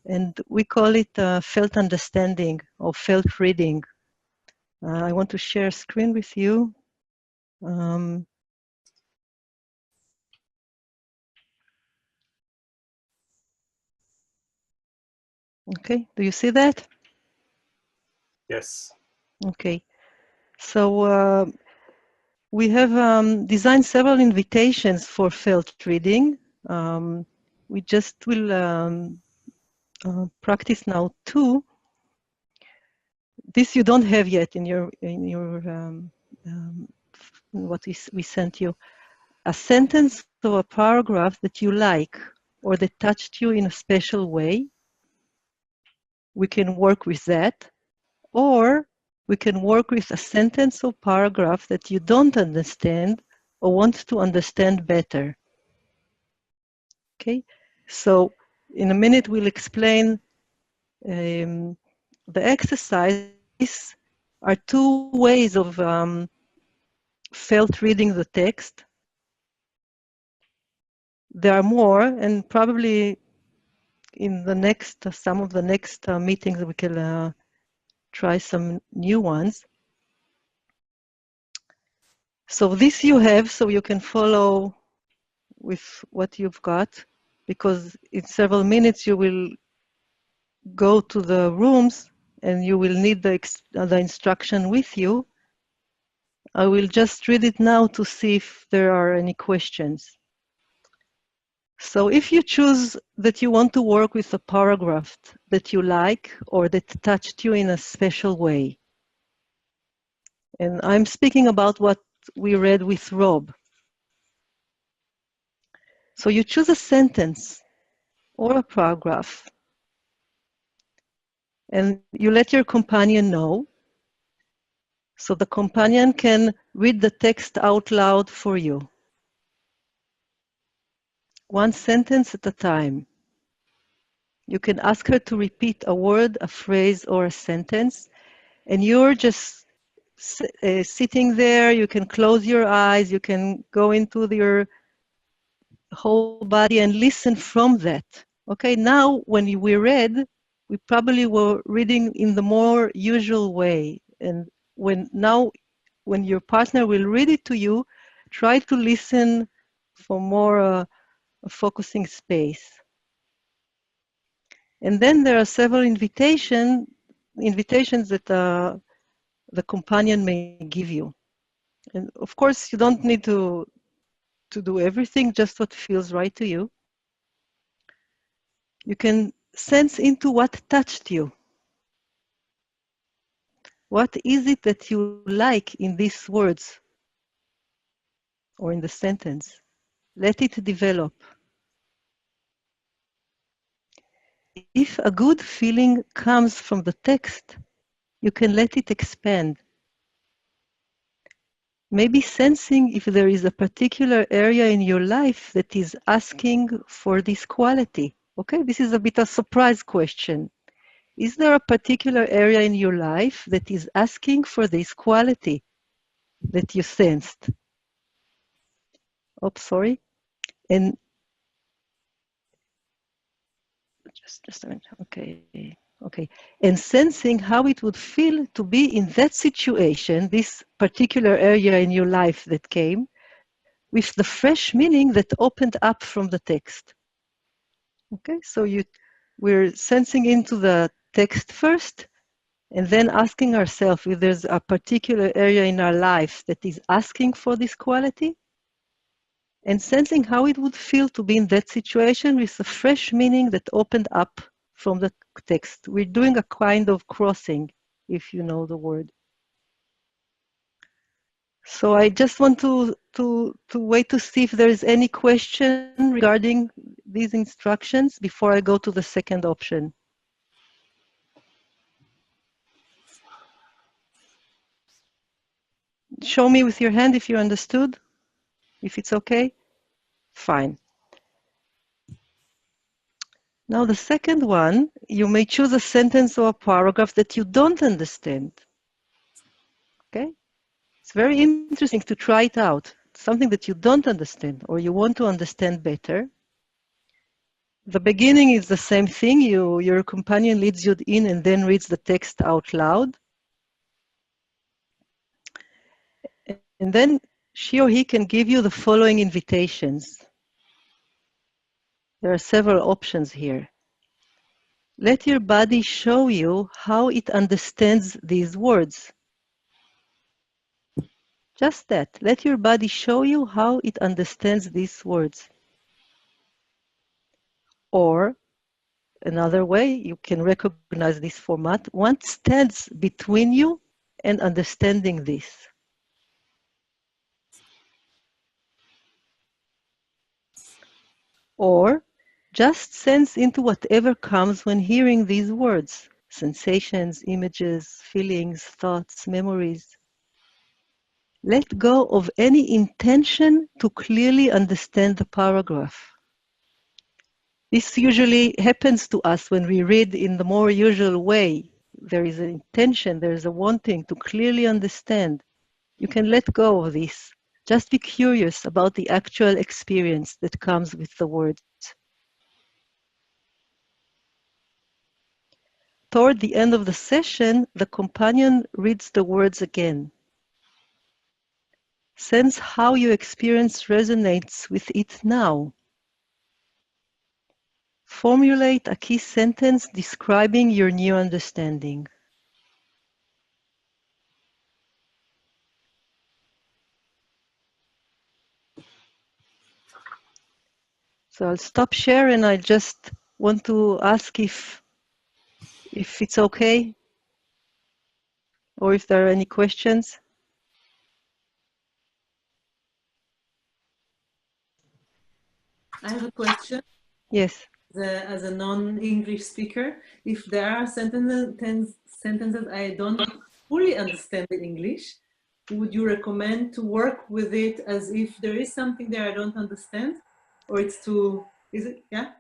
Speaker 5: And we call it felt understanding or felt reading. I want to share a screen with you. Okay, do you see that?
Speaker 3: Yes.
Speaker 5: Okay, so we have designed several invitations for felt reading. We just will practice now 2. This you don't have yet in your what we sent you. A sentence or a paragraph that you like or that touched you in a special way. We can work with that, or we can work with a sentence or paragraph that you don't understand or want to understand better. Okay, so in a minute we'll explain the exercise. These are 2 ways of felt reading the text. There are more, and probably in the next, some of the next meetings we can try some new ones. So this you have, so you can follow with what you've got, because in several minutes you will go to the rooms and you will need the instruction with you. I will just read it now to see if there are any questions. So if you choose that you want to work with a paragraph that you like or that touched you in a special way, and I'm speaking about what we read with Rob. So you choose a sentence or a paragraph and you let your companion know. So the companion can read the text out loud for you. 1 sentence at a time. You can ask her to repeat a word, a phrase, or a sentence, and you're just sitting there. You can close your eyes, you can go into your whole body and listen from that. Okay, now when we read, we probably were reading in the more usual way. And when your partner will read it to you, try to listen for more focusing space. And then there are several invitations that the companion may give you. And of course, you don't need to do everything, just what feels right to you. You can sense into what touched you. What is it that you like in these words or in the sentence? Let it develop. If a good feeling comes from the text, you can let it expand. Maybe sensing if there is a particular area in your life that is asking for this quality. Okay, this is a bit of a surprise question. Is there a particular area in your life that is asking for this quality that you sensed? Oh, sorry. And just a minute. Okay. And sensing how it would feel to be in that situation, this particular area in your life that came, with the fresh meaning that opened up from the text. Okay, so we're sensing into the text first, and then asking ourselves if there's a particular area in our life that is asking for this quality, and sensing how it would feel to be in that situation with a fresh meaning that opened up from the text. We're doing a kind of crossing, if you know the word. So I just want to wait to see if there is any question regarding these instructions before I go to the second option. show me with your hand if you understood, if it's okay. Fine. Now the second one, you may choose a sentence or a paragraph that you don't understand. Okay? It's very interesting to try it out. Something that you don't understand or you want to understand better. The beginning is the same thing. Your companion leads you in and then reads the text out loud. And then she or he can give you the following invitations. There are several options here. Let your body show you how it understands these words. Just that. Let your body show you how it understands these words. Or another way, you can recognize this format. What stands between you and understanding this? Or just sense into whatever comes when hearing these words. Sensations, images, feelings, thoughts, memories. Let go of any intention to clearly understand the paragraph. This usually happens to us when we read in the more usual way. There is an intention, there is a wanting to clearly understand. You can let go of this. Just be curious about the actual experience that comes with the words. Toward the end of the session, the companion reads the words again. Sense how your experience resonates with it now. Formulate a key sentence describing your new understanding. So I'll stop share and I just want to ask if it's okay or if there are any questions.
Speaker 10: I have a question.
Speaker 5: Yes.
Speaker 10: As a non-English speaker, if there are sentences I don't fully understand in English, would you recommend to work with it as if there is something there I don't understand? Or it's too, is it, yeah?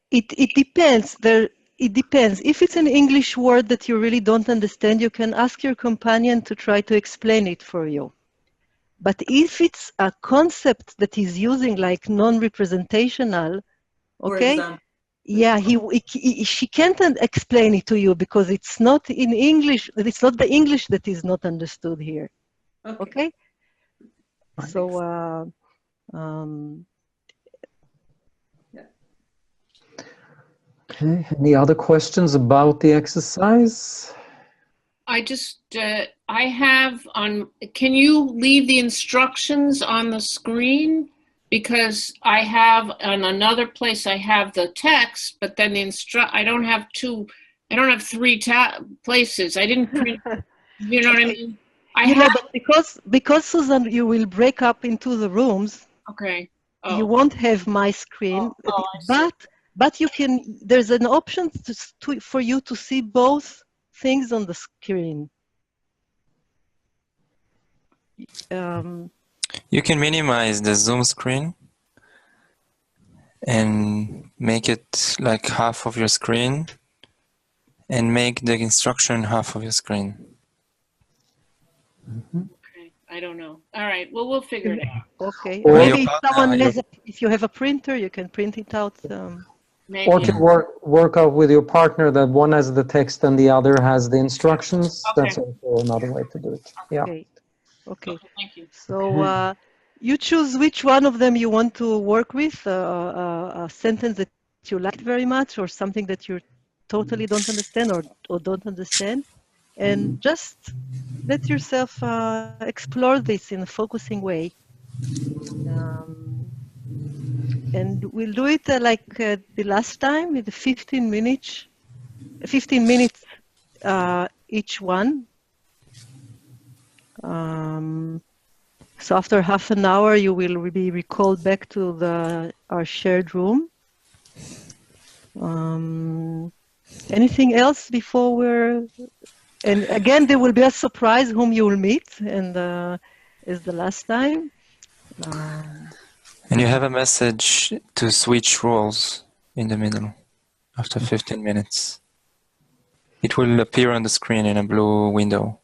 Speaker 5: It depends. It depends. If it's an English word that you really don't understand, you can ask your companion to try to explain it for you. But if it's a concept that he's using like non-representational, okay, yeah, she can't explain it to you because it's not in English. It's not the English that is not understood here. Okay. So,
Speaker 1: Okay, any other questions about the exercise?
Speaker 6: I just, I have on, can you leave the instructions on the screen? Because I have, on another place, I have the text, but then the I don't have three places. I didn't print, you know what I mean?
Speaker 5: but because Susan, you will break up into the rooms.
Speaker 6: Okay.
Speaker 5: Oh. You won't have my screen, but you can. There's an option for you to see both things on the screen.
Speaker 4: You can minimize the Zoom screen and make it like half of your screen and make the instruction half of your screen.
Speaker 6: Okay, I don't know. All right, well, we'll figure it out.
Speaker 5: Okay, maybe if someone has, if you have a printer, you can print it out.
Speaker 6: Maybe.
Speaker 1: Or to work out with your partner that one has the text and the other has the instructions. Okay. That's also another way to do it. Yeah.
Speaker 5: Okay.
Speaker 6: Thank you.
Speaker 5: So you choose which one of them you want to work with, a sentence that you liked very much or something that you totally don't understand or don't understand. And just let yourself explore this in a focusing way. And we'll do it like the last time with the 15 minutes each one. So after half an hour, you will be recalled back to our shared room. Anything else before and again, there will be a surprise whom you will meet. And as the last time.
Speaker 4: And you have a message to switch roles in the middle after 15 minutes. It will appear on the screen in a blue window.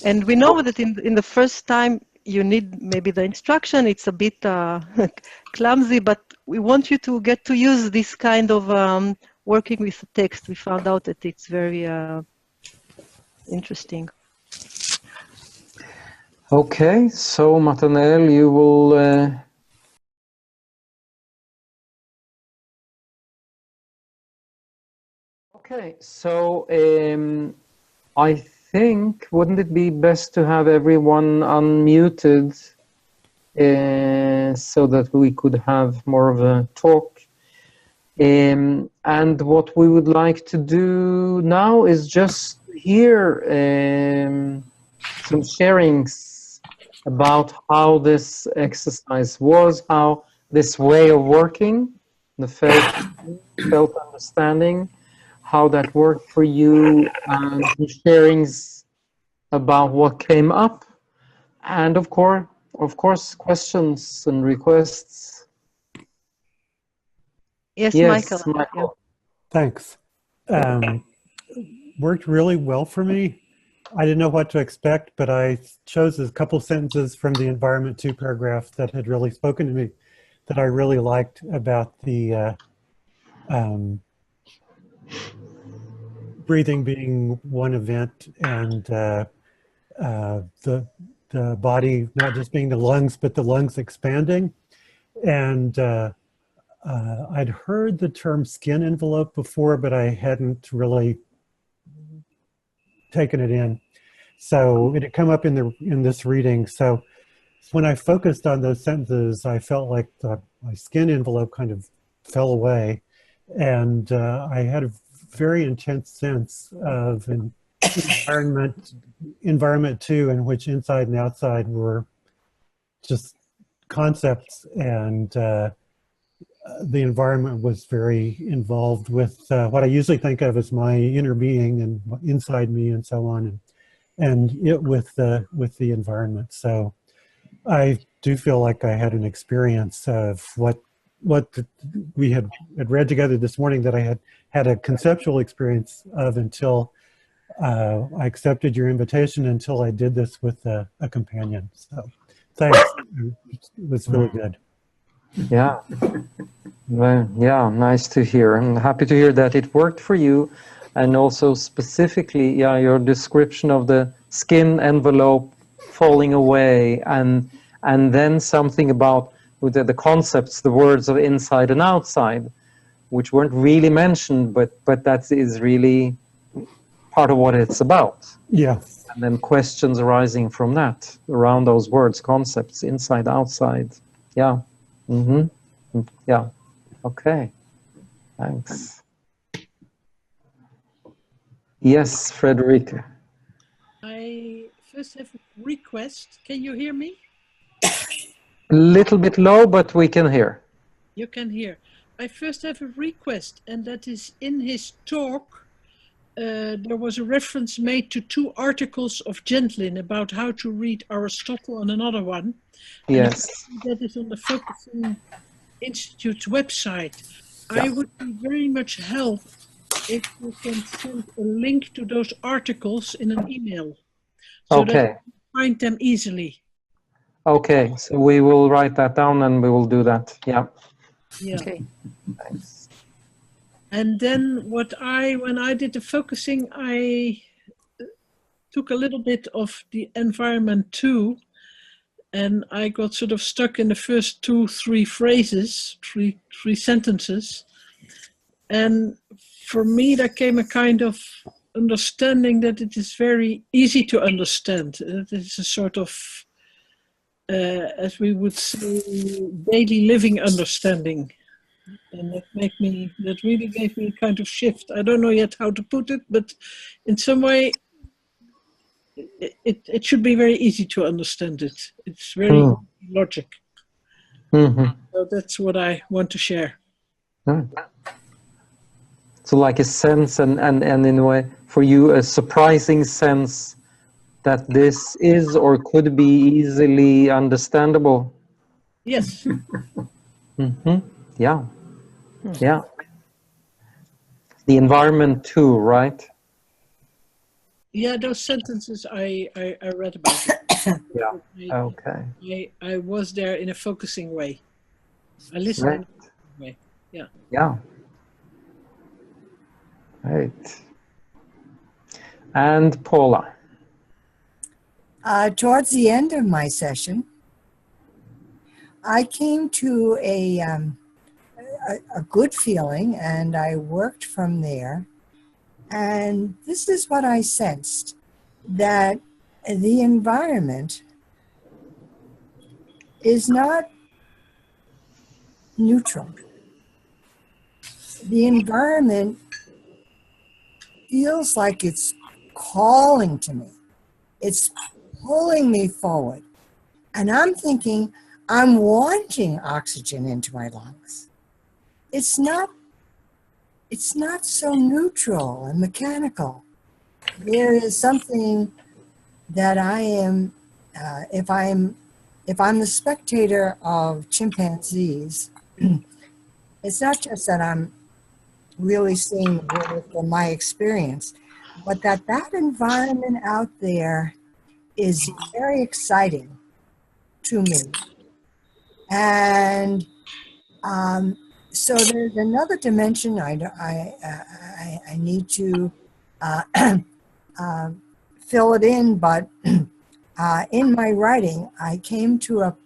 Speaker 5: And we know that in the first time you need maybe the instruction. It's a bit clumsy, but we want you to get to use this kind of working with the text. We found out that it's very interesting.
Speaker 1: Okay, so Nathanael, you will... Okay, so I think, wouldn't it be best to have everyone unmuted so that we could have more of a talk? And what we would like to do now is just hear some sharings about how this exercise was, how this way of working, the felt understanding, how that worked for you, and the sharings about what came up, and of course, questions and requests.
Speaker 5: Yes,
Speaker 1: Michael.
Speaker 5: Yeah.
Speaker 8: Thanks. Worked really well for me. I didn't know what to expect, but I chose a couple sentences from the Environment 2 paragraph that had really spoken to me, that I really liked about the breathing being one event, and the body not just being the lungs, but the lungs expanding. And I'd heard the term skin envelope before, but I hadn't really taken it in. So it had come up in this reading. So when I focused on those sentences, I felt like my skin envelope kind of fell away, and I had a very intense sense of an environment 2, in which inside and outside were just concepts, and the environment was very involved with what I usually think of as my inner being and inside me and so on, and it with the environment. So I do feel like I had an experience of what we had read together this morning that I had a conceptual experience of until I accepted your invitation, until I did this with a companion. So thanks. It was really good.
Speaker 1: Yeah. Well, yeah, nice to hear. I'm happy to hear that it worked for you. And also specifically, yeah, your description of the skin envelope falling away, and then something about with the concepts, the words of inside and outside, which weren't really mentioned, but that is really part of what it's about.
Speaker 8: Yeah.
Speaker 1: And then questions arising from that, around those words, concepts, inside, outside. Yeah. Mm-hmm. Yeah. Okay. Thanks. Yes, Frederica.
Speaker 12: I first have a request. Can you hear me?
Speaker 1: A little bit low, but we can hear.
Speaker 12: You can hear. I first have a request, and that is in his talk, there was a reference made to 2 articles of Gendlin about how to read Aristotle and another one.
Speaker 1: Yes.
Speaker 12: And that is on the Focusing Institute's website.
Speaker 1: Yeah.
Speaker 12: I would be very much helped if you can send a link to those articles in an email, so that you can find them easily.
Speaker 1: Okay, so we will write that down and we will do that. Yeah.
Speaker 12: Yeah.
Speaker 5: Okay.
Speaker 1: Thanks.
Speaker 12: And then when I did the focusing, I took a little bit of the environment too, and I got sort of stuck in the first 2-3 phrases, three sentences. And for me, there came a kind of understanding that it is very easy to understand. It is a sort of, as we would say, daily living understanding. And that really gave me a kind of shift. I don't know yet how to put it, but in some way, it should be very easy to understand it. It's very logic.
Speaker 1: Mm-hmm.
Speaker 12: So that's what I want to share.
Speaker 1: So like a sense and in a way, for you, a surprising sense that this is or could be easily understandable?
Speaker 12: Yes.
Speaker 1: Yeah, yeah. The environment too, right?
Speaker 12: Yeah, those sentences I read about.
Speaker 1: Yeah. Okay.
Speaker 12: I was there in a focusing way. I listened in a focusing way. Yeah.
Speaker 1: Yeah. Right. And Paula.
Speaker 13: Towards the end of my session, I came to a good feeling, and I worked from there. And this is what I sensed, that the environment is not neutral. The environment feels like it's calling to me. It's pulling me forward. And I'm thinking, I'm wanting oxygen into my lungs. It's not so neutral and mechanical. There is something that I am, if I'm the spectator of chimpanzees, it's not just that I'm really seeing the world from my experience, but that environment out there is very exciting to me. And so there's another dimension I need to fill it in, but in my writing, I came to a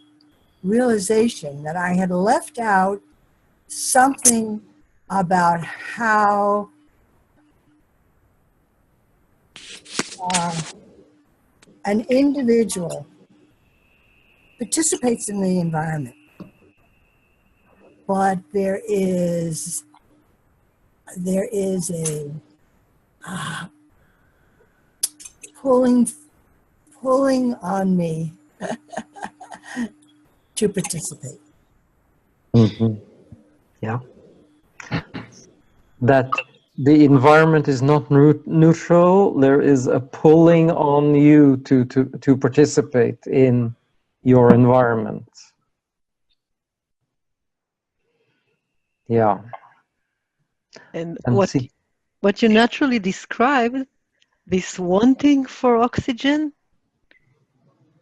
Speaker 13: realization that I had left out something about how an individual participates in the environment. But there is a pulling on me to participate.
Speaker 1: Yeah. That the environment is not neutral. There is a pulling on you to participate in your environment. Yeah.
Speaker 5: And what you naturally described, this wanting for oxygen,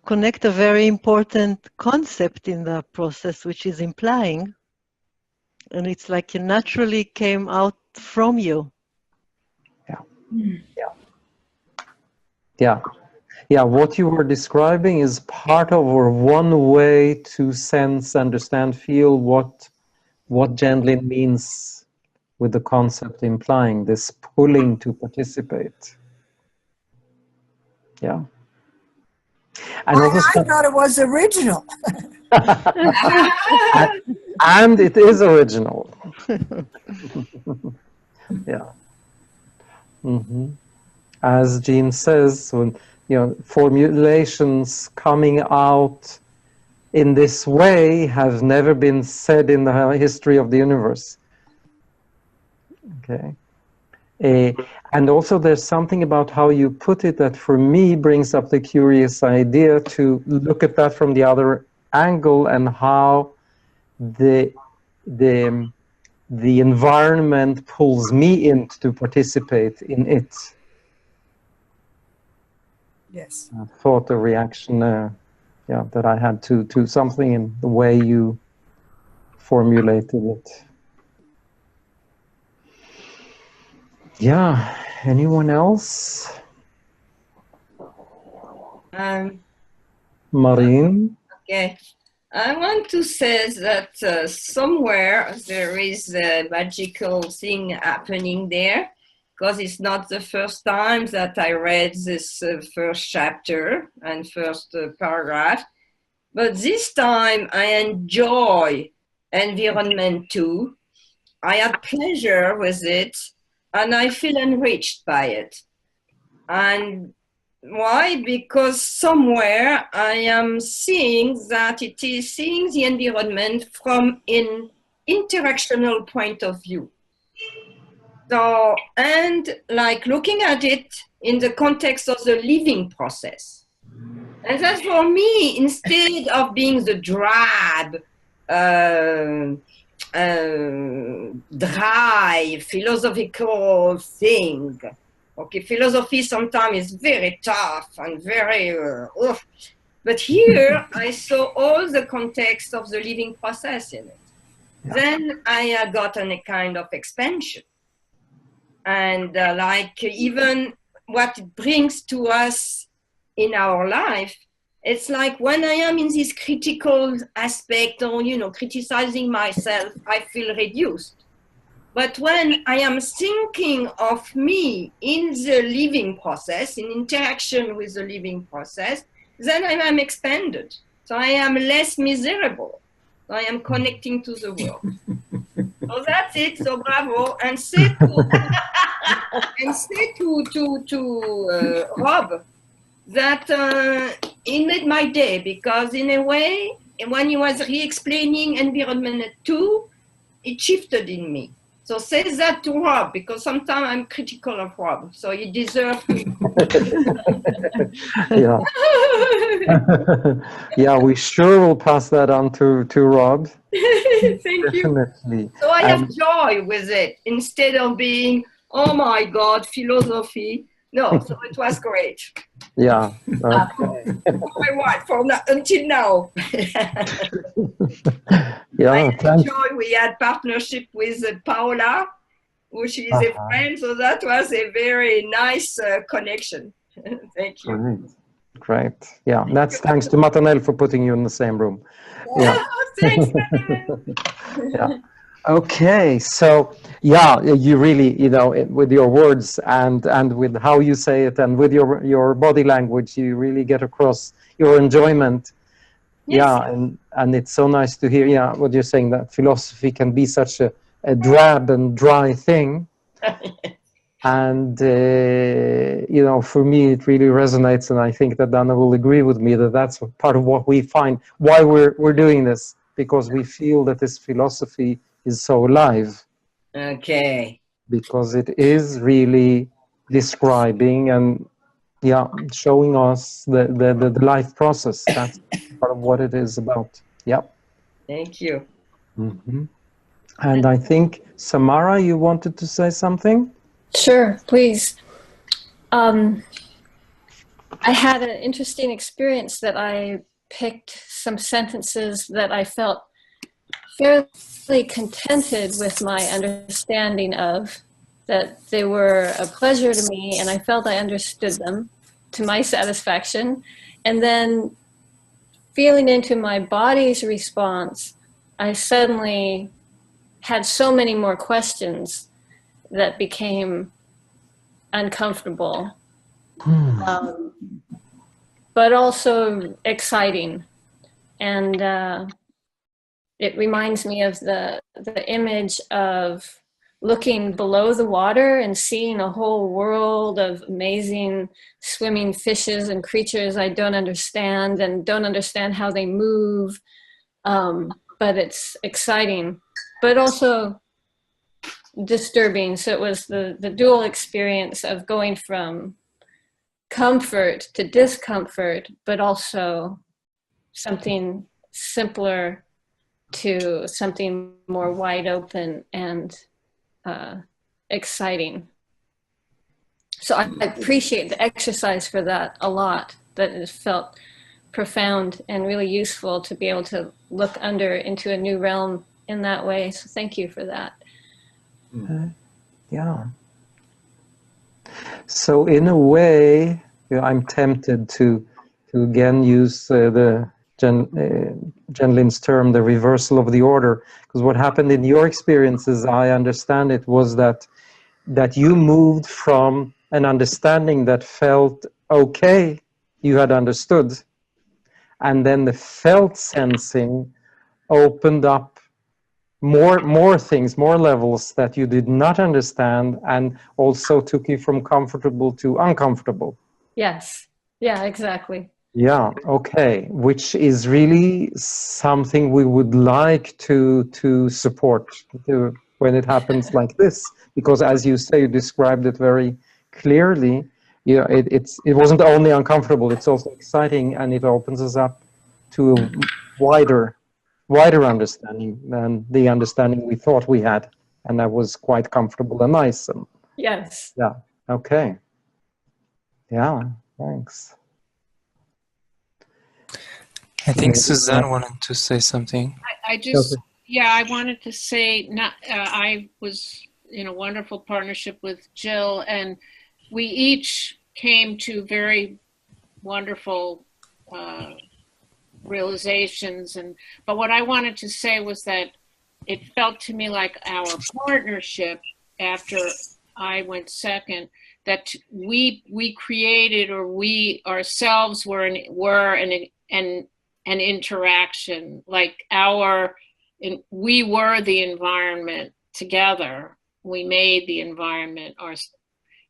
Speaker 5: connect a very important concept in the process, which is implying. And it's like it naturally came out from you.
Speaker 1: Yeah, what you were describing is part of, or one way to sense, understand, feel what Gendlin means with the concept implying this pulling to participate. Yeah. And
Speaker 13: I thought it was original.
Speaker 1: and it is original. Yeah. As Jean says, when, formulations coming out in this way have never been said in the history of the universe. Okay. And also there's something about how you put it that for me brings up the curious idea to look at that from the other angle, and how the environment pulls me in to participate in it.
Speaker 13: Yes.
Speaker 1: Thought, a reaction, that I had to something in the way you formulated it. Yeah. Anyone else? Marine?
Speaker 9: Okay. I want to say that somewhere there is a magical thing happening there, because it's not the first time that I read this first chapter and first paragraph, but this time I enjoy environment too. I had pleasure with it, and I feel enriched by it. And why? Because somewhere I am seeing that it is seeing the environment from an interactional point of view. So, and like looking at it in the context of the living process. And that for me, instead of being the drab, dry, philosophical thing, okay, philosophy sometimes is very tough and very, but here I saw all the context of the living process in it. Yeah. Then I got a kind of expansion. And like even what it brings to us in our life, it's like when I am in this critical aspect or, you know, criticizing myself, I feel reduced. But when I am thinking of me in the living process, in interaction with the living process, then I am expanded. So I am less miserable. So I am connecting to the world. So that's it. So bravo. And say to Rob that he made my day, because in a way, when he was re-explaining environment 2, it shifted in me. So say that to Rob, because sometimes I'm critical of Rob, so he deserves to.
Speaker 1: Yeah. Yeah, we sure will pass that on to Rob.
Speaker 9: Thank you.
Speaker 1: Definitely.
Speaker 9: So I have joy with it instead of being, oh my God, philosophy. No, so it was great.
Speaker 1: Yeah. Okay.
Speaker 9: Until now.
Speaker 1: Yeah.
Speaker 9: I enjoy. We had partnership with Paola, which is a friend, so that was a very nice connection. Thank you.
Speaker 1: Great. Great. Yeah, that's thanks to Matanel for putting you in the same room. Yeah.
Speaker 9: Thanks,
Speaker 1: Yeah. Okay, so yeah, you really, you know, with your words and with how you say it and with your body language, you really get across your enjoyment. Yes. Yeah, and it's so nice to hear, yeah, what you're saying, that philosophy can be such a drab and dry thing. And, you know, for me, it really resonates. And I think that Dana will agree with me that that's part of what we find, why we're doing this, because we feel that this philosophy is so alive.
Speaker 9: Okay.
Speaker 1: Because it is really describing and, yeah, showing us the life process. That's part of what it is about. Yeah.
Speaker 9: Thank you.
Speaker 1: Mm-hmm. And I think, Samara, you wanted to say something?
Speaker 14: Sure, please. I had an interesting experience that I picked some sentences that I felt fairly contented with my understanding of, that they were a pleasure to me and I felt I understood them to my satisfaction. And then feeling into my body's response, I suddenly had so many more questions that became uncomfortable, but also exciting. And it reminds me of the image of looking below the water and seeing a whole world of amazing swimming fishes and creatures I don't understand and don't understand how they move. But it's exciting, but also disturbing. So it was the dual experience of going from comfort to discomfort, but also something simpler to something more wide open and exciting. So I appreciate the exercise for that a lot. That it felt profound and really useful to be able to look into a new realm in that way. So thank you for that.
Speaker 1: Yeah. So in a way, you know, I'm tempted to again use the Gendlin's term, the reversal of the order, because what happened in your experience, as I understand it, was that you moved from an understanding that felt okay, you had understood, and then the felt sensing opened up more things, more levels that you did not understand, and also took you from comfortable to uncomfortable.
Speaker 14: Yes. Yeah, exactly.
Speaker 1: Yeah, okay, which is really something we would like to support, to when it happens like this, because as you say, you described it very clearly. You know, it wasn't only uncomfortable, it's also exciting, and it opens us up to a wider understanding than the understanding we thought we had, and that was quite comfortable and nice. And
Speaker 14: Yes.
Speaker 1: yeah, okay. Yeah, thanks.
Speaker 4: I think Suzanne wanted to say something.
Speaker 6: I just, yeah, I wanted to say, I was in a wonderful partnership with Jill, and we each came to very wonderful realizations. But what I wanted to say was that it felt to me like our partnership, after I went second, that we created, or we ourselves were an interaction, like we were the environment together. We made the environment, or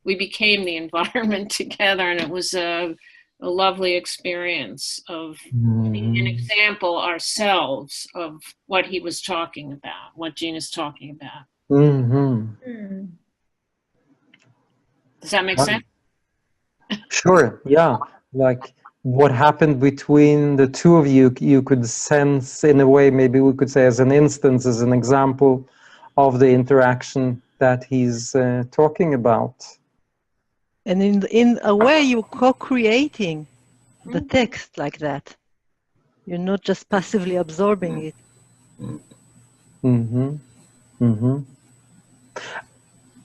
Speaker 6: we became the environment together, and it was a lovely experience of an example ourselves of what he was talking about, what Gina's talking about.
Speaker 1: Mm-hmm.
Speaker 6: Does that make sense?
Speaker 1: Sure, yeah. Like what happened between the two of you, you could sense in a way, maybe we could say as an instance, as an example of the interaction that he's talking about.
Speaker 5: And in a way, you're co-creating the text like that. You're not just passively absorbing it.
Speaker 1: Mm-hmm. Mm-hmm.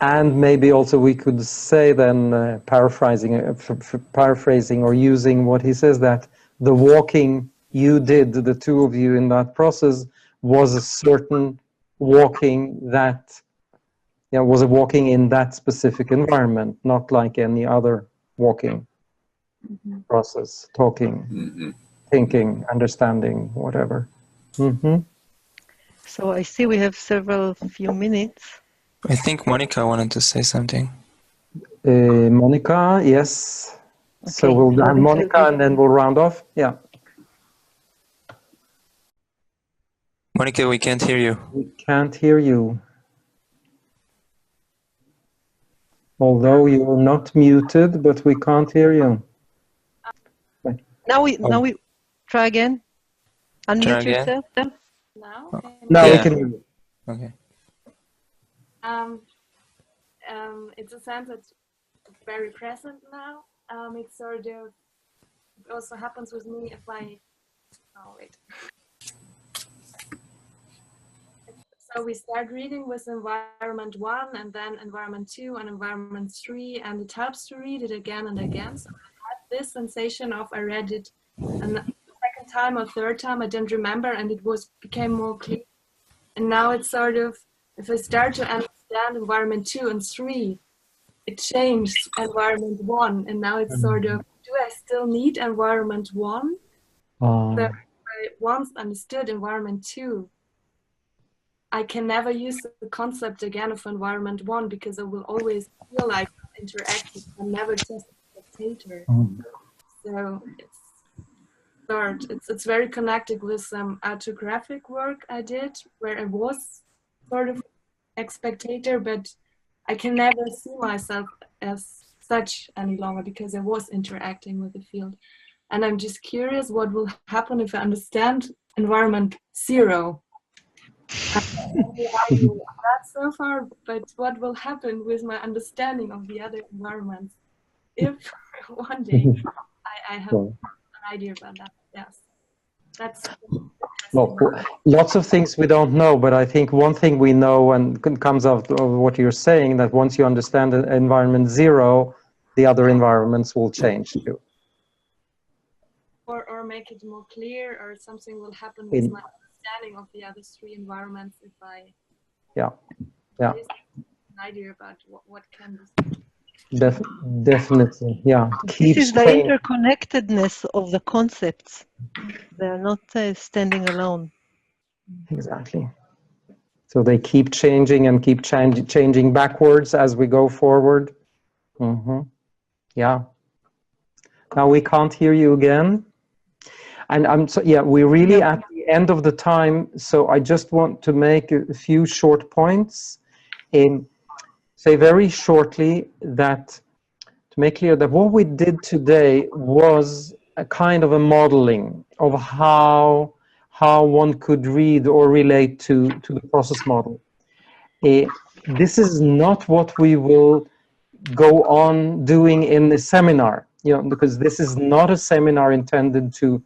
Speaker 1: And maybe also we could say then, paraphrasing or using what he says, that the walking you did, the two of you in that process, was a certain walking that was a walking in that specific environment, not like any other walking process, talking, thinking, understanding, whatever.
Speaker 5: So I see we have few minutes.
Speaker 4: I think Monica wanted to say something.
Speaker 1: Monica, yes. Okay. So we'll have Monica and then we'll round off. Yeah.
Speaker 4: Monica, we can't hear you.
Speaker 1: We can't hear you. Although you're not muted, but we can't hear you.
Speaker 5: Now we try again. Unmute
Speaker 4: try again.
Speaker 5: yourself.
Speaker 11: Now?
Speaker 1: Now we can hear you.
Speaker 4: Okay.
Speaker 11: It's a sense that's very present now. It's sort of, it also happens with me if I, oh wait. So we start reading with environment 1 and then environment 2 and environment 3, and it helps to read it again and again. So I had this sensation of I read it and the second time or third time I didn't remember, and it became more clear. And now it's sort of, if I start to understand environment 2 and 3, it changed environment 1, and now it's sort of, do I still need environment 1? So I once understood environment 2, I can never use the concept again of environment 1, because I will always feel like I'm interacting. I'm never just a spectator. So it's very connected with some autographic work I did, where I was sort of a spectator, but I can never see myself as such any longer because I was interacting with the field. And I'm just curious what will happen if I understand environment 0. I don't know how you did that so far, but what will happen with my understanding of the other environments if one day I have an idea about that? Yes, that's.
Speaker 1: Well, lots of things we don't know, but I think one thing we know, and comes out of what you're saying, that once you understand environment 0, the other environments will change too.
Speaker 11: Or make it more clear, or something will happen with my understanding of the other 3 environments if I have an idea about what can be.
Speaker 1: Definitely, yeah.
Speaker 5: This is the interconnectedness of the concepts. They're not standing alone.
Speaker 1: Exactly. So they keep changing and keep changing backwards as we go forward. Yeah. Now we can't hear you again. And we really at the the end of the time, so I just want to make a few short points. Say very shortly that, to make clear that what we did today was a kind of a modeling of how one could read or relate to the process model. This is not what we will go on doing in the seminar, because this is not a seminar intended to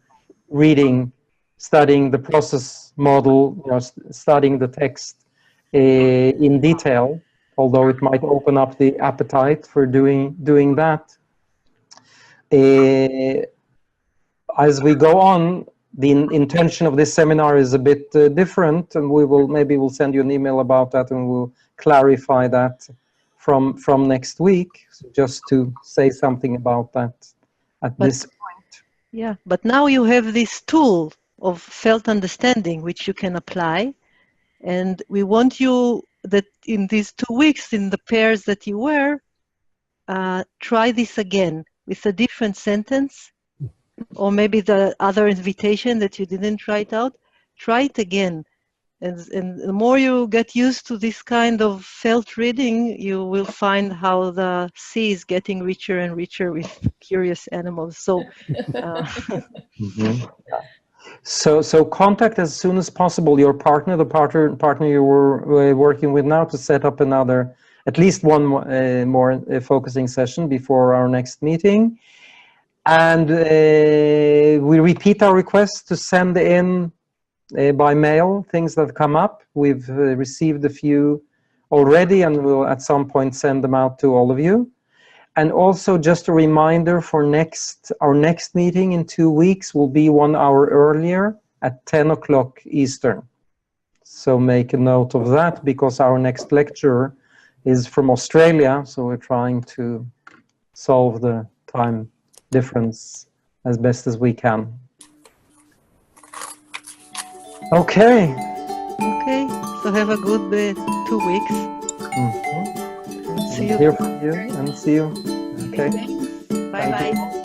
Speaker 1: studying the process model, studying the text in detail, although it might open up the appetite for doing that. As we go on, the intention of this seminar is a bit different, and maybe we'll send you an email about that, and we'll clarify that from next week, so just to say something about that at this point.
Speaker 5: Yeah, but now you have this tool of felt understanding which you can apply, and we want you that in these 2 weeks, in the pairs that you were, try this again with a different sentence, or maybe the other invitation that you didn't try it out, try it again. And the more you get used to this kind of felt reading, you will find how the sea is getting richer and richer with curious animals. So,
Speaker 1: so contact as soon as possible your partner, the partner you were working with now, to set up at least one more focusing session before our next meeting. And we repeat our request to send in by mail things that come up. We've received a few already, and we'll at some point send them out to all of you. And also just a reminder for our next meeting in 2 weeks will be 1 hour earlier at 10 o'clock Eastern. So make a note of that, because our next lecturer is from Australia, so we're trying to solve the time difference as best as we can. Okay.
Speaker 5: Okay, so have a good 2 weeks.
Speaker 1: Mm-hmm.
Speaker 5: See you.
Speaker 1: Hear from you and see you. Okay.
Speaker 5: Bye-bye.